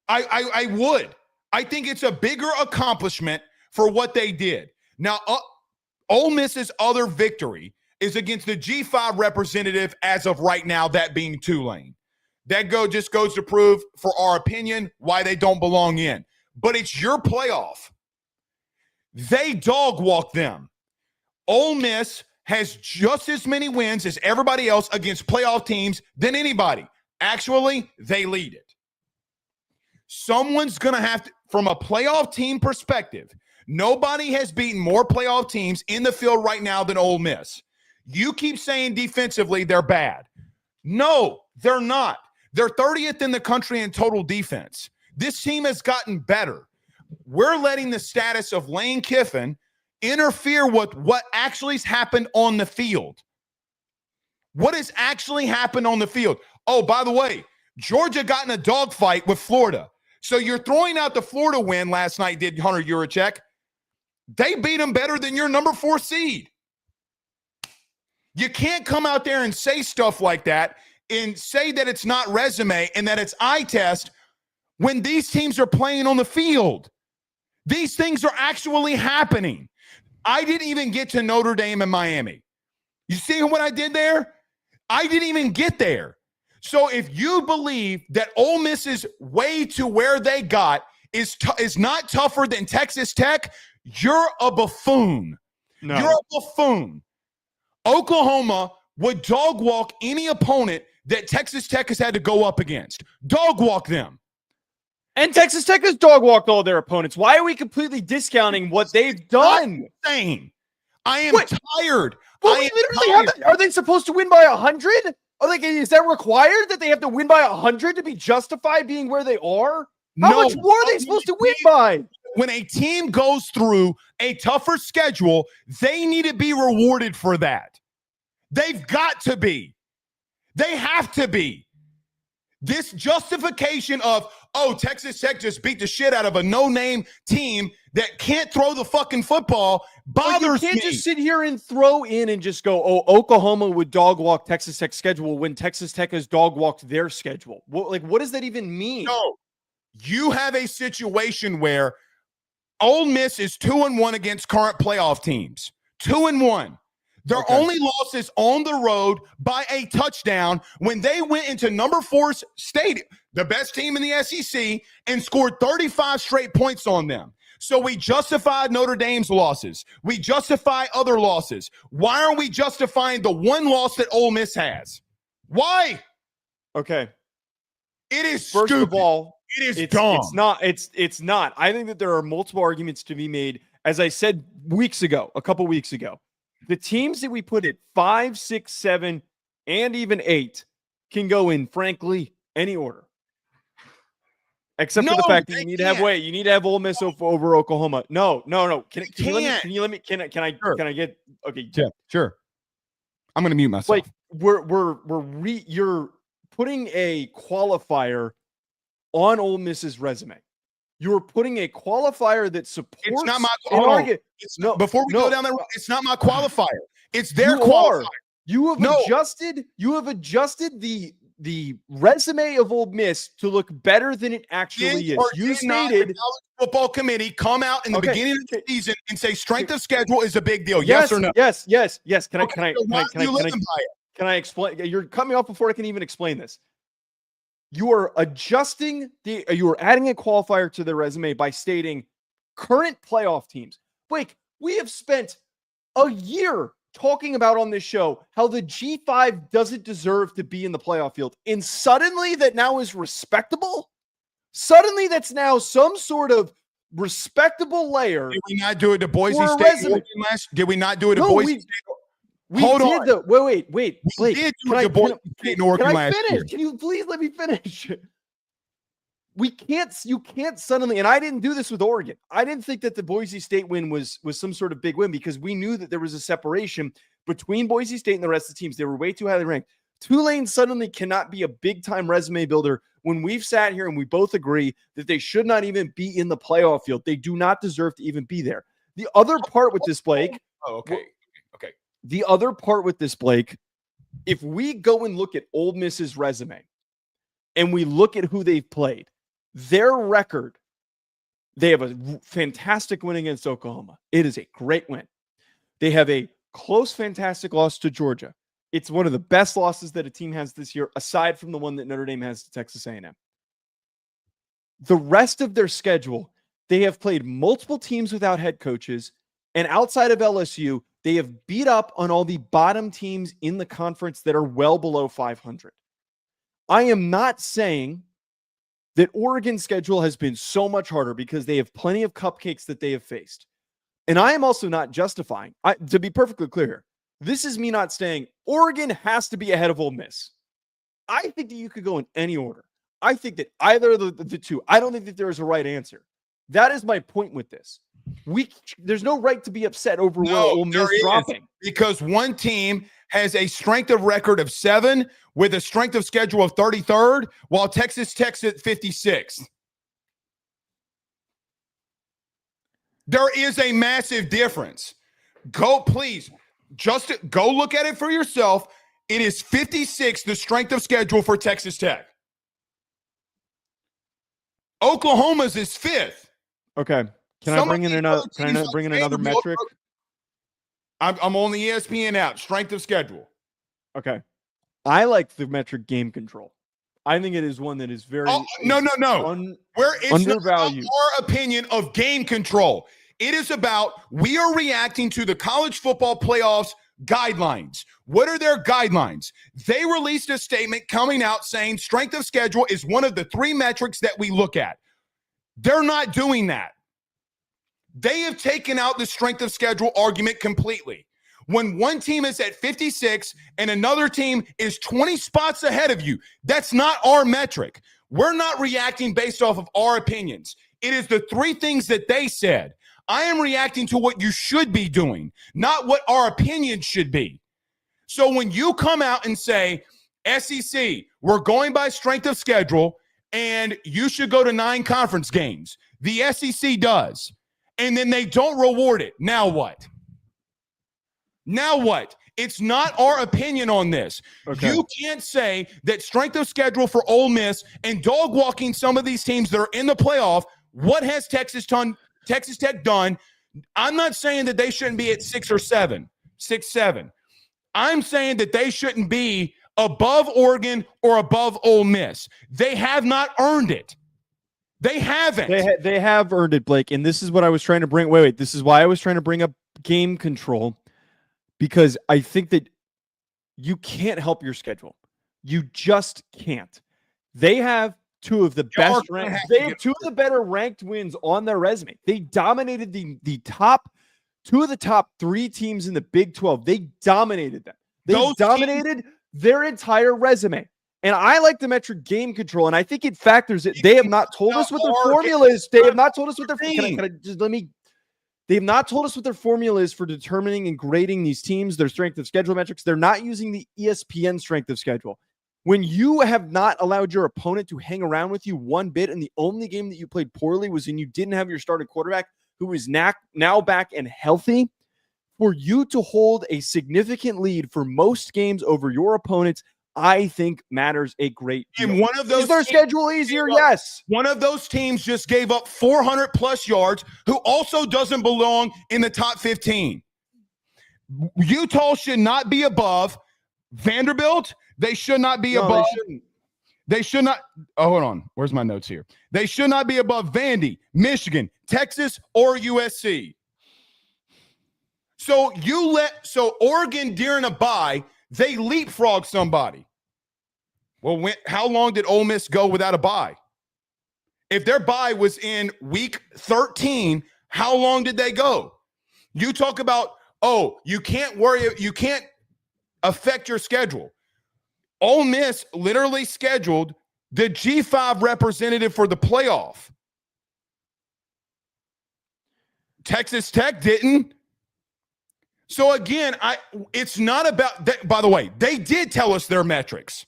Speaker 1: I would. I think it's a bigger accomplishment for what they did. Now, Ole Miss's other victory is against the G5 representative as of right now, that being Tulane. That just goes to prove, for our opinion, why they don't belong in. But it's your playoff. They dog walk them. Ole Miss has just as many wins as everybody else against playoff teams than anybody. Actually, they lead it. Someone's going to have to, from a playoff team perspective, nobody has beaten more playoff teams in the field right now than Ole Miss. You keep saying defensively they're bad. No, they're not. They're 30th in the country in total defense. This team has gotten better. We're letting the status of Lane Kiffin interfere with what actually has happened on the field. What has actually happened on the field? Oh, by the way, Georgia got in a dogfight with Florida. So you're throwing out the Florida win last night, did Hunter Yurachek. They beat them better than your number 4 seed. You can't come out there and say stuff like that and say that it's not resume and that it's eye test when these teams are playing on the field. These things are actually happening. I didn't even get to Notre Dame and Miami. You see what I did there? I didn't even get there. So if you believe that Ole Miss's way to where they got is not tougher than Texas Tech, you're a buffoon. No. You're a buffoon. Oklahoma would dog walk any opponent that Texas Tech has had to go up against. Dog walk them.
Speaker 2: And Texas Tech has dog walked all their opponents. Why are we completely discounting what they've done?
Speaker 1: Insane. I am tired.
Speaker 2: Well, are they supposed to win by 100? Is that required that they have to win by 100 to be justified being where they are? How much more are they supposed to win by?
Speaker 1: When a team goes through a tougher schedule, they need to be rewarded for that. They've got to be. They have to be. This justification of, oh, Texas Tech just beat the shit out of a no-name team that can't throw the fucking football bothers me.
Speaker 2: You can't just sit here and throw in and just go, oh, Oklahoma would dog walk Texas Tech's schedule when Texas Tech has dog walked their schedule. What does that even mean?
Speaker 1: No, you have a situation where Ole Miss is 2-1 against current playoff teams. 2-1. Their only loss is on the road by a touchdown when they went into number 4 stadium, the best team in the SEC, and scored 35 straight points on them. So we justified Notre Dame's losses. We justify other losses. Why are we justifying the one loss that Ole Miss has? Why?
Speaker 2: Okay.
Speaker 1: It is
Speaker 2: First
Speaker 1: stupid.
Speaker 2: of all,
Speaker 1: it is dumb.
Speaker 2: It's not. I think that there are multiple arguments to be made. As I said a couple weeks ago, the teams that we put at 5, 6, 7, and even 8 can go in, frankly, any order. Except for the fact that you need to have Ole Miss over Oklahoma. No. Can you let me can I get okay?
Speaker 1: Yeah, sure. I'm gonna mute myself.
Speaker 2: Like you're putting a qualifier on Ole Miss's resume. You're putting a qualifier that supports.
Speaker 1: It's not my before we go down that road, it's not my qualifier. It's their qualifier.
Speaker 2: You have adjusted the resume of Ole Miss to look better than it actually is. You stated
Speaker 1: the college football committee come out in the beginning of the season and say strength of schedule is a big deal. Yes or no?
Speaker 2: Yes. Can I explain? You're cutting me off before I can even explain this. You are adding a qualifier to the resume by stating current playoff teams. Blake, we have spent a year talking about on this show how the G5 doesn't deserve to be in the playoff field. And suddenly that now is respectable? Suddenly that's now some sort of respectable layer.
Speaker 1: Did we not do it to Boise State? Did we not do it to Boise State?
Speaker 2: Hold on. Wait. Blake,
Speaker 1: we did do it to Boise State and Oregon last year.
Speaker 2: Can you please let me finish? You can't suddenly, and I didn't do this with Oregon. I didn't think that the Boise State win was some sort of big win because we knew that there was a separation between Boise State and the rest of the teams. They were way too highly ranked. Tulane suddenly cannot be a big-time resume builder when we've sat here and we both agree that they should not even be in the playoff field. They do not deserve to even be there. The other part with this, Blake.
Speaker 1: Oh, okay.
Speaker 2: The other part with this, Blake, if we go and look at Ole Miss's resume and we look at who they've played, their record, they have a fantastic win against Oklahoma. It is a great win. They have a close, fantastic loss to Georgia. It's one of the best losses that a team has this year, aside from the one that Notre Dame has to Texas A&M. The rest of their schedule, they have played multiple teams without head coaches, and outside of LSU, they have beat up on all the bottom teams in the conference that are well below 500. I am not saying that Oregon's schedule has been so much harder because they have plenty of cupcakes that they have faced. And I am also not justifying, to be perfectly clear here, this is me not saying Oregon has to be ahead of Ole Miss. I think that you could go in any order. I think that either of the two, I don't think that there is a right answer. That is my point with this. There's no right to be upset over where Ole Miss dropping.
Speaker 1: Because one team has a strength of record of 7 with a strength of schedule of 33rd, while Texas Tech's at 56th. There is a massive difference. Just go look at it for yourself. It is 56, the strength of schedule for Texas Tech. Oklahoma's is 5th.
Speaker 2: Okay. Can I bring in another metric?
Speaker 1: I'm on the ESPN app. Strength of schedule.
Speaker 2: Okay. I like the metric game control. I think it is one that is very
Speaker 1: no. Where it's
Speaker 2: undervalued.
Speaker 1: Not our opinion of game control. It is about we are reacting to the college football playoffs guidelines. What are their guidelines? They released a statement coming out saying strength of schedule is one of the 3 metrics that we look at. They're not doing that. They have taken out the strength of schedule argument completely. When one team is at 56 and another team is 20 spots ahead of you, that's not our metric. We're not reacting based off of our opinions. It is the 3 things that they said. I am reacting to what you should be doing, not what our opinion should be. So when you come out and say, SEC, we're going by strength of schedule, and you should go to 9 conference games, the SEC does. And then they don't reward it. Now what? It's not our opinion on this. Okay. You can't say that strength of schedule for Ole Miss and dog walking some of these teams that are in the playoff. What has Texas Tech done? I'm not saying that they shouldn't be at 6 or 7. I'm saying that they shouldn't be above Oregon or above Ole Miss. They have not earned it. They haven't.
Speaker 2: They have earned it, Blake. And this is what I was trying to bring. Wait. This is why I was trying to bring up game control, because I think that you can't help your schedule. You just can't. They have two of the best ranked. They have two of the better ranked wins on their resume. They dominated the top two of the top three teams in the Big 12. They dominated them. They dominated their entire resume. And I like the metric game control, and I think it factors it. They have not told us what their formula is. They have not told us what their They have not told us what their formula is for determining and grading these teams, their strength of schedule metrics. They're not using the ESPN strength of schedule. When you have not allowed your opponent to hang around with you one bit, and the only game that you played poorly was when you didn't have your starting quarterback who is now back and healthy, for you to hold a significant lead for most games over your opponents, I think matters a great deal.
Speaker 1: And one of those
Speaker 2: is their schedule easier? Yes.
Speaker 1: One of those teams just gave up 400 plus yards, who also doesn't belong in the top 15. Utah should not be above Vanderbilt. They should not be above. They should not. Oh, hold on. Where's my notes here? They should not be above Vandy, Michigan, Texas, or USC. So Oregon during a bye, they leapfrog somebody. Well, how long did Ole Miss go without a bye? If their bye was in week 13, how long did they go? You talk about, you can't affect your schedule. Ole Miss literally scheduled the G5 representative for the playoff. Texas Tech didn't. So again, it's not about that. By the way, they did tell us their metrics.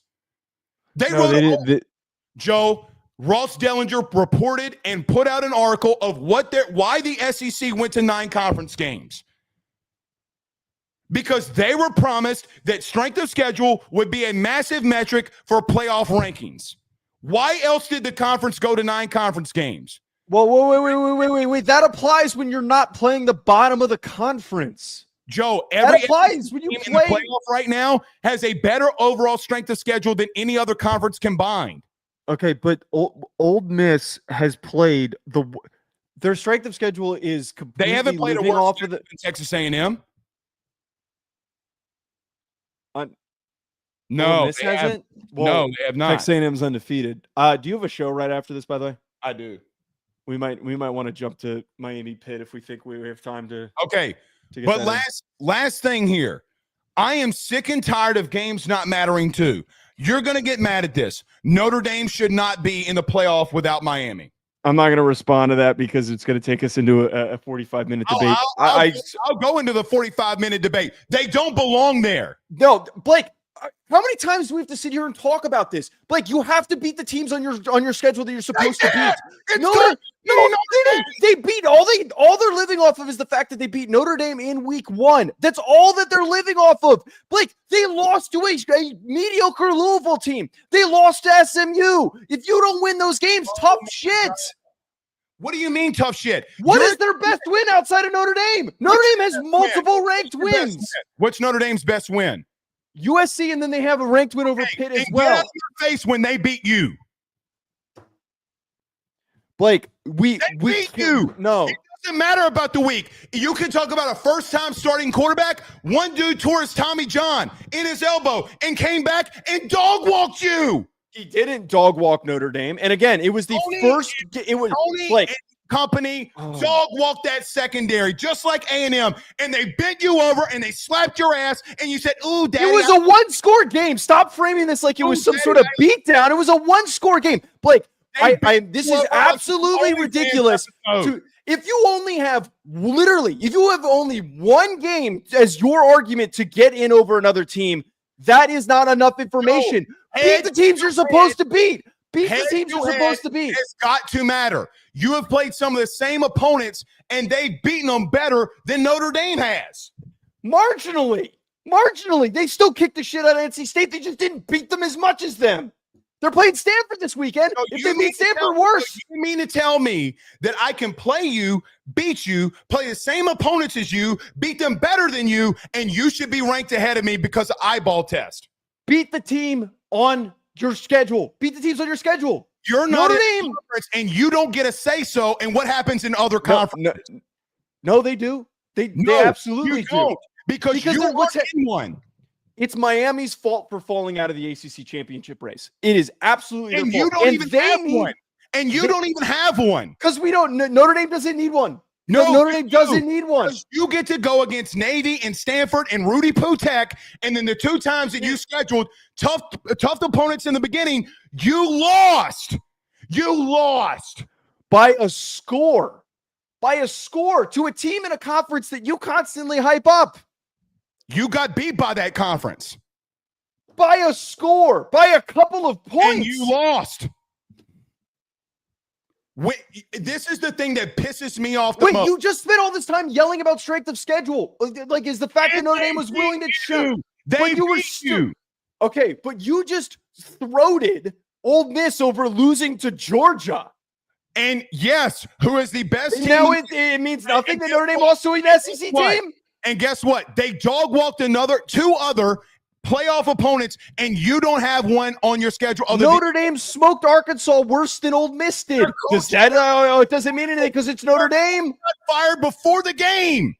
Speaker 1: Joe, Ross Dellinger reported and put out an article of why the SEC went to 9 conference games. Because they were promised that strength of schedule would be a massive metric for playoff rankings. Why else did the conference go to 9 conference games?
Speaker 2: Well, wait. That applies when you're not playing the bottom of the conference.
Speaker 1: Joe, every
Speaker 2: applies when you
Speaker 1: team in the playoff right now has a better overall strength of schedule than any other conference combined.
Speaker 2: Okay, but Ole Miss has played their strength of schedule is completely.
Speaker 1: They haven't played a worse than Texas A&M. No, they hasn't. No, they have not.
Speaker 2: Texas A&M's undefeated. Do you have a show right after this, by the way?
Speaker 1: I do.
Speaker 2: We might want to jump to Miami Pitt if we think we have time to.
Speaker 1: Okay. But last thing here, I am sick and tired of games not mattering too. You're going to get mad at this. Notre Dame should not be in the playoff without Miami.
Speaker 2: I'm not going to respond to that because it's going to take us into a 45-minute debate.
Speaker 1: I'll go into the 45-minute debate. They don't belong there.
Speaker 2: No, Blake. How many times do we have to sit here and talk about this? Blake, you have to beat the teams on your schedule that you're supposed to beat. No, they beat all they're living off of is the fact that they beat Notre Dame in week 1. That's all that they're living off of. Blake, they lost to a mediocre Louisville team. They lost to SMU. If you don't win those games, tough shit.
Speaker 1: What do you mean tough shit?
Speaker 2: What is their best win outside of Notre Dame? Notre Dame has multiple ranked wins.
Speaker 1: What's Notre Dame's best win?
Speaker 2: USC, and then they have a ranked win over Pitt as well.
Speaker 1: Get out of your face when they beat you.
Speaker 2: Blake, we
Speaker 1: beat you.
Speaker 2: No.
Speaker 1: It doesn't matter about the week. You can talk about a first-time starting quarterback. One dude tore his Tommy John in his elbow and came back and dog-walked you.
Speaker 2: He didn't dog-walk Notre Dame. And again, it was the first – it was Blake.
Speaker 1: Company dog walked that secondary just like A&M, and they bent you over and they slapped your ass, and you said, "Ooh, Daddy."
Speaker 2: It was a one-score game. Stop framing this like it was some sort of beatdown. It was a one-score game. Blake, this is absolutely ridiculous. If you have only one game as your argument to get in over another team, that is not enough information. Beat the teams you're supposed to beat. Beat the teams you're supposed to beat.
Speaker 1: It's got to matter. You have played some of the same opponents, and they've beaten them better than Notre Dame has.
Speaker 2: Marginally. They still kicked the shit out of NC State. They just didn't beat them as much as them. They're playing Stanford this weekend. So if they beat Stanford worse.
Speaker 1: You mean to tell me that I can play you, beat you, play the same opponents as you, beat them better than you, and you should be ranked ahead of me because of eyeball test?
Speaker 2: Beat the team on your schedule. Beat the teams on your schedule.
Speaker 1: You're not in a conference, and you don't get a say-so in what happens in other conferences.
Speaker 2: No, they do. They absolutely do.
Speaker 1: Because you weren't in one.
Speaker 2: It's Miami's fault for falling out of the ACC championship race. It is absolutely their
Speaker 1: And
Speaker 2: fault.
Speaker 1: you don't even have one. And you don't even have one.
Speaker 2: Because we don't. Notre Dame doesn't need one.
Speaker 1: No,
Speaker 2: Notre Dame doesn't need one.
Speaker 1: You get to go against Navy and Stanford and Rudy Putek, and then the 2 times that you scheduled tough opponents in the beginning, you lost. You lost
Speaker 2: by a score. By a score to a team in a conference that you constantly hype up.
Speaker 1: You got beat by that conference.
Speaker 2: By a score. By a couple of points.
Speaker 1: And you lost. This is the thing that pisses me off the most.
Speaker 2: You just spent all this time yelling about strength of schedule. Like, is the fact that Notre Dame was willing to shoot?
Speaker 1: They beat you.
Speaker 2: Okay, but you just throated Ole Miss over losing to Georgia.
Speaker 1: And yes, who is the best team?
Speaker 2: Now it means nothing that Notre Dame lost to an SEC team.
Speaker 1: And guess what? They dog walked 2 other playoff opponents, and you don't have one on your schedule.
Speaker 2: Notre Dame smoked Arkansas worse than Ole Miss did. Does that? It doesn't mean anything because it's Notre Dame.
Speaker 1: Got fired before the game.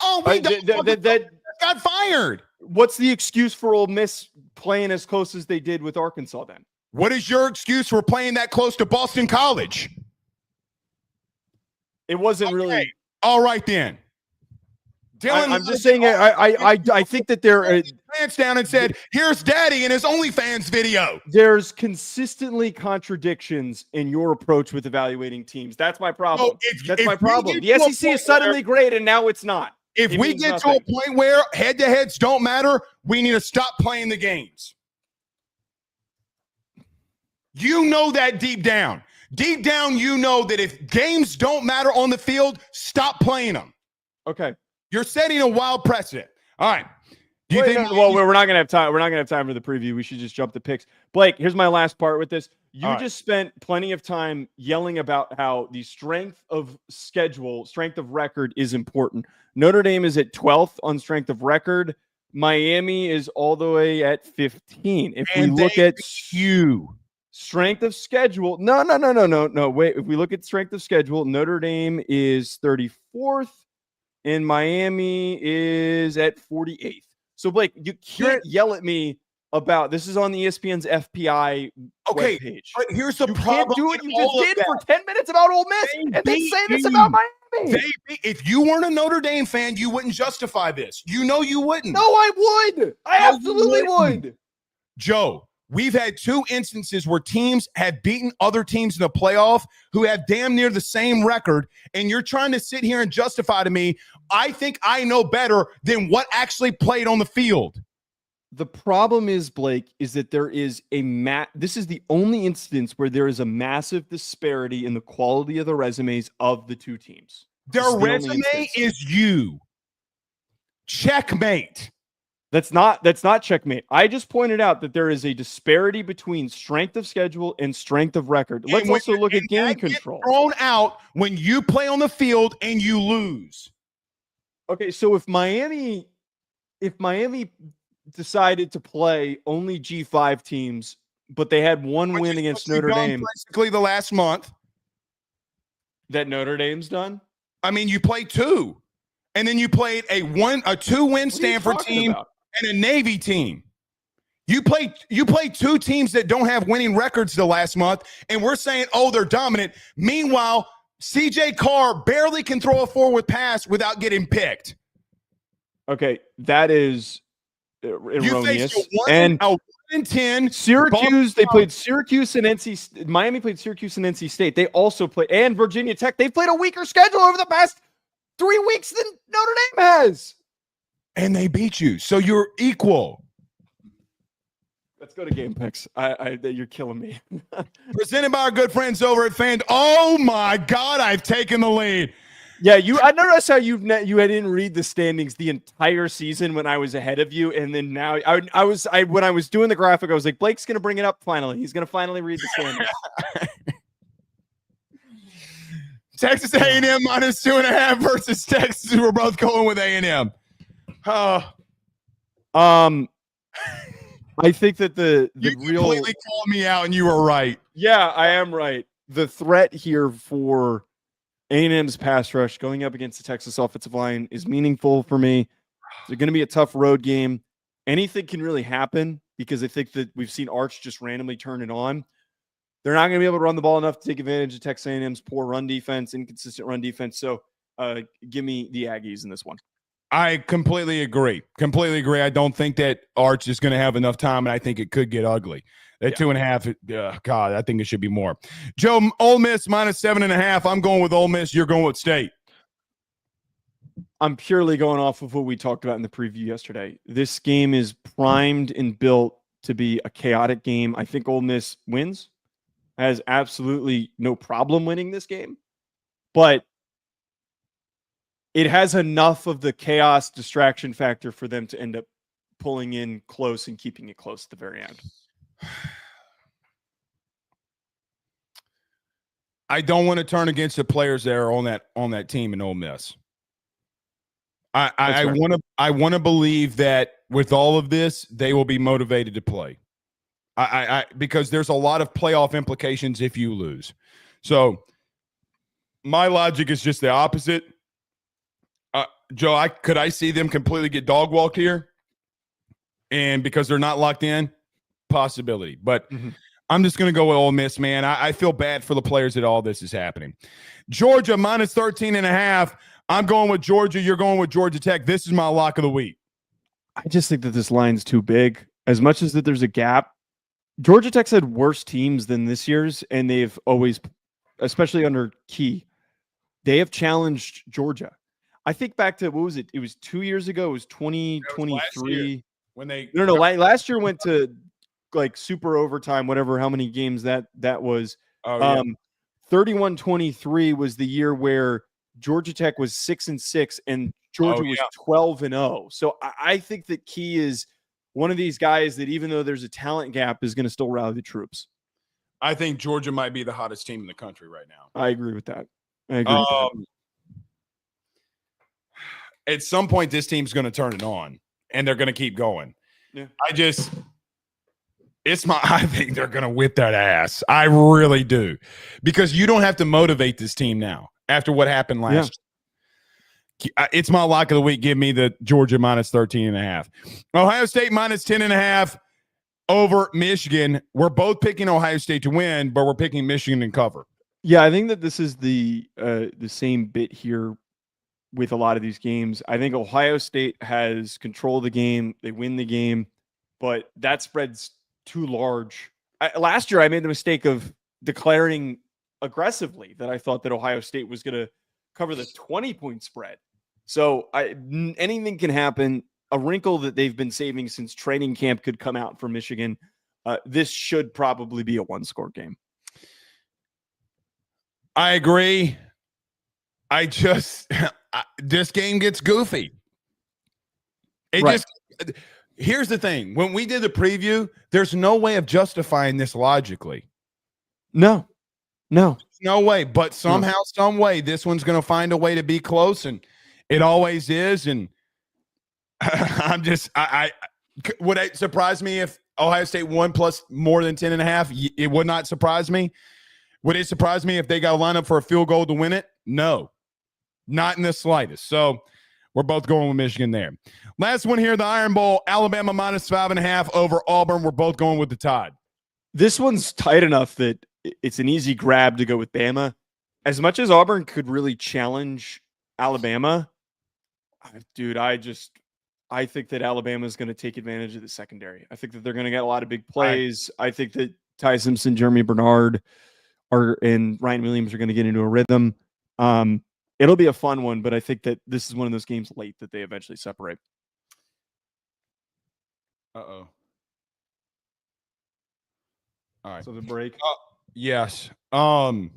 Speaker 1: Oh, that got fired.
Speaker 2: What's the excuse for Ole Miss playing as close as they did with Arkansas then?
Speaker 1: What is your excuse for playing that close to Boston College?
Speaker 2: It wasn't really.
Speaker 1: All right then.
Speaker 2: Dylan, I'm just saying. I think that there
Speaker 1: pants down and said, "Here's Daddy" in his OnlyFans video.
Speaker 2: There's consistently contradictions in your approach with evaluating teams. That's my problem. That's my problem. The SEC is suddenly great, and now it's not.
Speaker 1: If we get to a point where head-to-heads don't matter, we need to stop playing the games. You know that deep down. Deep down, you know that if games don't matter on the field, stop playing them.
Speaker 2: Okay.
Speaker 1: You're setting a wild precedent. All right.
Speaker 2: Do you think? Well, we're not gonna have time. We're not gonna have time for the preview. We should just jump to picks. Blake, here's my last part with this. You just spent plenty of time yelling about how the strength of schedule, strength of record is important. Notre Dame is at 12th on strength of record. Miami is all the way at 15. If we look at strength of schedule, no. Wait, if we look at strength of schedule, Notre Dame is 34th. And Miami is at 48th. So, Blake, you can't yell at me about this. Is on the ESPN's FPI webpage.
Speaker 1: But here's the
Speaker 2: you
Speaker 1: problem.
Speaker 2: Can't do what you just did for 10 minutes about Ole Miss and then say this about Miami.
Speaker 1: If you weren't a Notre Dame fan, you wouldn't justify this. You know you wouldn't.
Speaker 2: No, I would. I absolutely would.
Speaker 1: Joe, we've had 2 instances where teams have beaten other teams in the playoff who have damn near the same record, and you're trying to sit here and justify to me, I think I know better than what actually played on the field.
Speaker 2: The problem is, Blake, is that there is this is the only instance where there is a massive disparity in the quality of the resumes of the 2 teams.
Speaker 1: Their resume is you. Checkmate.
Speaker 2: That's not checkmate. I just pointed out that there is a disparity between strength of schedule and strength of record. Let's also look at game control.
Speaker 1: Thrown out when you play on the field and you lose.
Speaker 2: Okay, so if Miami decided to play only G5 teams, but they had one win against Notre Dame,
Speaker 1: basically the last month
Speaker 2: that Notre Dame's done.
Speaker 1: I mean, you played 2, and then you played a 2-win Stanford team. And a Navy team. You play 2 teams that don't have winning records the last month, and we're saying, oh, they're dominant. Meanwhile, CJ Carr barely can throw a forward pass without getting picked.
Speaker 2: Okay, that is erroneous.
Speaker 1: And 10.
Speaker 2: Syracuse, they played Syracuse and Miami played Syracuse and NC State. They also played, and Virginia Tech. They've played a weaker schedule over the past 3 weeks than Notre Dame has.
Speaker 1: And they beat you, so you're equal.
Speaker 2: Let's go to game picks. You're killing me.
Speaker 1: Presented by our good friends over at Fan. Oh my God, I've taken the lead.
Speaker 2: Yeah, I noticed how you didn't read the standings the entire season when I was ahead of you, and then now when I was doing the graphic, I was like, Blake's gonna bring it up finally. He's gonna finally read the standings.
Speaker 1: Texas A&M -2.5 versus Texas. We're both going with A&M.
Speaker 2: I think that the
Speaker 1: you
Speaker 2: real
Speaker 1: completely called me out, and you were right.
Speaker 2: Yeah, I am right. The threat here for A&M's pass rush going up against the Texas offensive line is meaningful for me. It's going to be a tough road game. Anything can really happen because I think that we've seen Arch just randomly turn it on. They're not going to be able to run the ball enough to take advantage of Texas A&M's poor run defense, inconsistent run defense. So give me the Aggies in this one.
Speaker 1: I completely agree. I don't think that Arch is going to have enough time, and I think it could get ugly. At 2.5, God, I think it should be more. Joe, Ole Miss minus 7.5. I'm going with Ole Miss. You're going with State.
Speaker 2: I'm purely going off of what we talked about in the preview yesterday. This game is primed and built to be a chaotic game. I think Ole Miss wins, has absolutely no problem winning this game, but it has enough of the chaos distraction factor for them to end up pulling in close and keeping it close at the very end.
Speaker 1: I don't want to turn against the players there on that team in Ole Miss. I want to believe that with all of this, they will be motivated to play. Because there's a lot of playoff implications if you lose. So my logic is just the opposite. Joe, could I see them completely get dog walked here? And because they're not locked in, possibility. But I'm just going to go with Ole Miss, man. I feel bad for the players that all this is happening. Georgia minus 13.5. I'm going with Georgia. You're going with Georgia Tech. This is my lock of the week.
Speaker 2: I just think that this line's too big. As much as that there's a gap, Georgia Tech's had worse teams than this year's, and they've always, especially under Key, they have challenged Georgia. I think back to, what was it? It was 2 years ago. It was 2023.
Speaker 1: When they
Speaker 2: last year went to like super overtime, whatever, how many games that was. 31-23 was the year where Georgia Tech was 6-6 and Georgia was 12-0. So I think that Key is one of these guys that, even though there's a talent gap, is going to still rally the troops.
Speaker 1: I think Georgia might be the hottest team in the country right now.
Speaker 2: I agree with that. With that.
Speaker 1: At some point, this team's going to turn it on, and they're going to keep going.
Speaker 2: Yeah.
Speaker 1: I think they're going to whip that ass. I really do. Because you don't have to motivate this team now after what happened last year. It's my lock of the week. Give me the Georgia minus 13.5. Ohio State minus 10.5 over Michigan. We're both picking Ohio State to win, but we're picking Michigan to cover.
Speaker 2: Yeah, I think that this is the same bit here with a lot of these games. I think Ohio State has control of the game. They win the game, but that spread's too large. Last year, I made the mistake of declaring aggressively that I thought that Ohio State was going to cover the 20-point spread. So anything can happen. A wrinkle that they've been saving since training camp could come out for Michigan. This should probably be a one-score game.
Speaker 1: I agree. This game gets goofy. Here's the thing. When we did the preview, there's no way of justifying this logically.
Speaker 2: No.
Speaker 1: No way. But somehow, some way, this one's going to find a way to be close, and it always is. And would it surprise me if Ohio State won plus more than 10.5? It would not surprise me. Would it surprise me if they got a lineup for a field goal to win it? No, not in the slightest. So we're both going with Michigan there. Last one here, the Iron Bowl, Alabama minus 5.5 over Auburn. We're both going with the Tide.
Speaker 2: This one's tight enough that it's an easy grab to go with Bama. As much as Auburn could really challenge Alabama, dude, I think that Alabama is going to take advantage of the secondary. I think that they're going to get a lot of big plays. I think that Ty Simpson, Jeremy Bernard, and Ryan Williams are going to get into a rhythm. It'll be a fun one, but I think that this is one of those games late that they eventually separate.
Speaker 1: Uh-oh. All right.
Speaker 2: So the break.
Speaker 1: Yes. Kind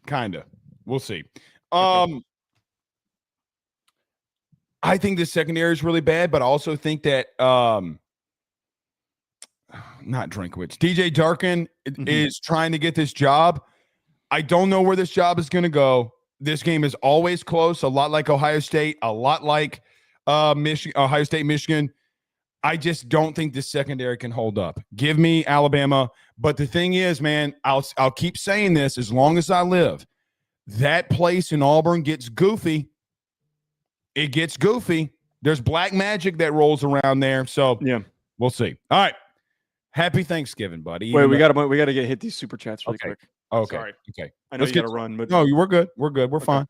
Speaker 1: of. We'll see. I think the secondary is really bad, but I also think that not Drinkwitz. DJ Darkin is trying to get this job. I don't know where this job is going to go. This game is always close, a lot like Ohio State, a lot like Ohio State, Michigan. I just don't think the secondary can hold up. Give me Alabama. But the thing is, man, I'll keep saying this as long as I live. That place in Auburn gets goofy. It gets goofy. There's black magic that rolls around there. So
Speaker 2: yeah,
Speaker 1: we'll see. All right. Happy Thanksgiving, buddy.
Speaker 2: Wait, we got to hit these super chats really quick.
Speaker 1: Okay.
Speaker 2: Sorry.
Speaker 1: Okay.
Speaker 2: I know you got to run, but
Speaker 1: no, we're good. We're good. We're fine.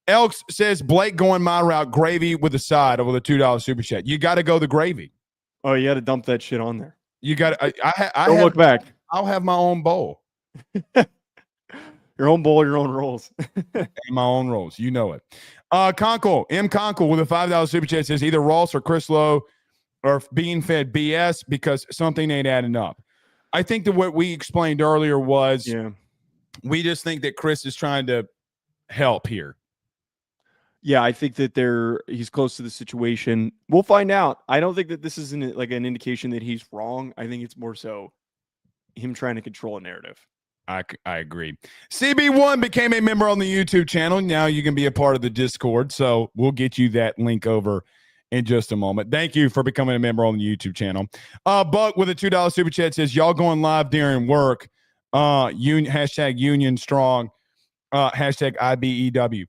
Speaker 1: Elks says Blake going my route, gravy with a side over the $2 super chat. You got to go the gravy.
Speaker 2: Oh, you got to dump that shit on there.
Speaker 1: You got to.
Speaker 2: Don't look back.
Speaker 1: I'll have my own bowl.
Speaker 2: Your own bowl, your own rolls.
Speaker 1: My own rolls. You know it. Conkle, M. Conkle with a $5 super chat says either Ross or Chris Lowe are being fed BS because something ain't adding up. I think that what we explained earlier was we just think that Chris is trying to help here.
Speaker 2: Yeah, I think that he's close to the situation. We'll find out. I don't think that this is an indication that he's wrong. I think it's more so him trying to control a narrative.
Speaker 1: I agree. CB1 became a member on the YouTube channel. Now you can be a part of the Discord. So we'll get you that link over in just a moment. Thank you for becoming a member on the YouTube channel. Buck with a $2 super chat says, y'all going live during work. Hashtag union strong. Hashtag IBEW.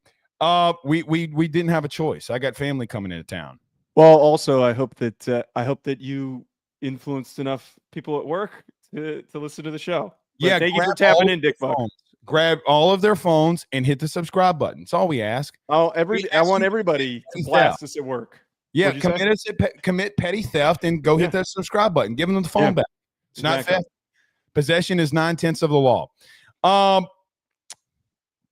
Speaker 1: We didn't have a choice. I got family coming into town.
Speaker 2: Well, also, I hope that you influenced enough people at work to listen to the show. But thank you for tapping in, Dick Buck.
Speaker 1: Grab all of their phones and hit the subscribe button. That's all we ask.
Speaker 2: Oh, I want everybody to blast us at work.
Speaker 1: Yeah, commit petty theft and go hit that subscribe button. Give them the phone back. It's not theft. Possession is 9/10 of the law.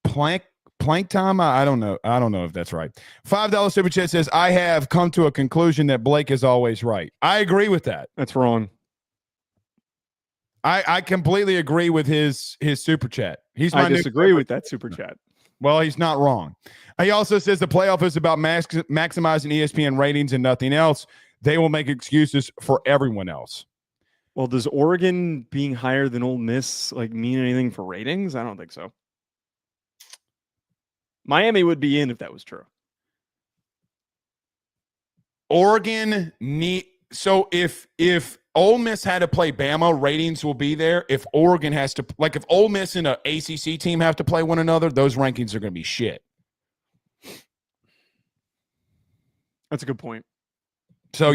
Speaker 1: Plank time. I don't know. I don't know if that's right. $5 super chat says I have come to a conclusion that Blake is always right. I agree with that.
Speaker 2: That's wrong.
Speaker 1: I completely agree with his super chat.
Speaker 2: I disagree with that super chat.
Speaker 1: Well, he's not wrong. He also says the playoff is about maximizing ESPN ratings and nothing else. They will make excuses for everyone else.
Speaker 2: Well, does Oregon being higher than Ole Miss mean anything for ratings? I don't think so. Miami would be in if that was true.
Speaker 1: Oregon so if Ole Miss had to play Bama, ratings will be there. If Oregon has to, if Ole Miss and an ACC team have to play one another, those rankings are going to be shit.
Speaker 2: That's a good point.
Speaker 1: So,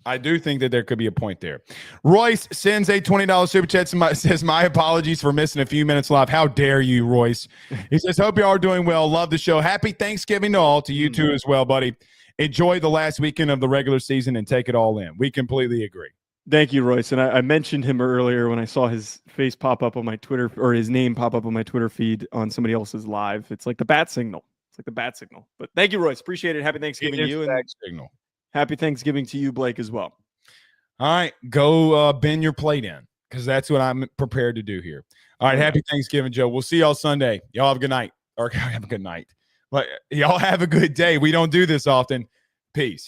Speaker 1: I do think that there could be a point there. Royce sends a $20 super chat. Says, my apologies for missing a few minutes live. How dare you, Royce? He says, hope you are doing well. Love the show. Happy Thanksgiving to all, to you too as well, buddy. Enjoy the last weekend of the regular season and take it all in. We completely agree.
Speaker 2: Thank you, Royce. And I mentioned him earlier when I saw his face pop up on my Twitter, or his name pop up on my Twitter feed on somebody else's live. It's like the bat signal. It's like the bat signal. But thank you, Royce. Appreciate it. Happy Thanksgiving to you. And
Speaker 1: signal. Happy
Speaker 2: Thanksgiving to you, Blake, as well.
Speaker 1: All right. Go bend your plate in, because that's what I'm prepared to do here. All right. Happy Thanksgiving, Joe. We'll see y'all Sunday. Y'all have a good night. Or have a good night. But y'all have a good day. We don't do this often. Peace.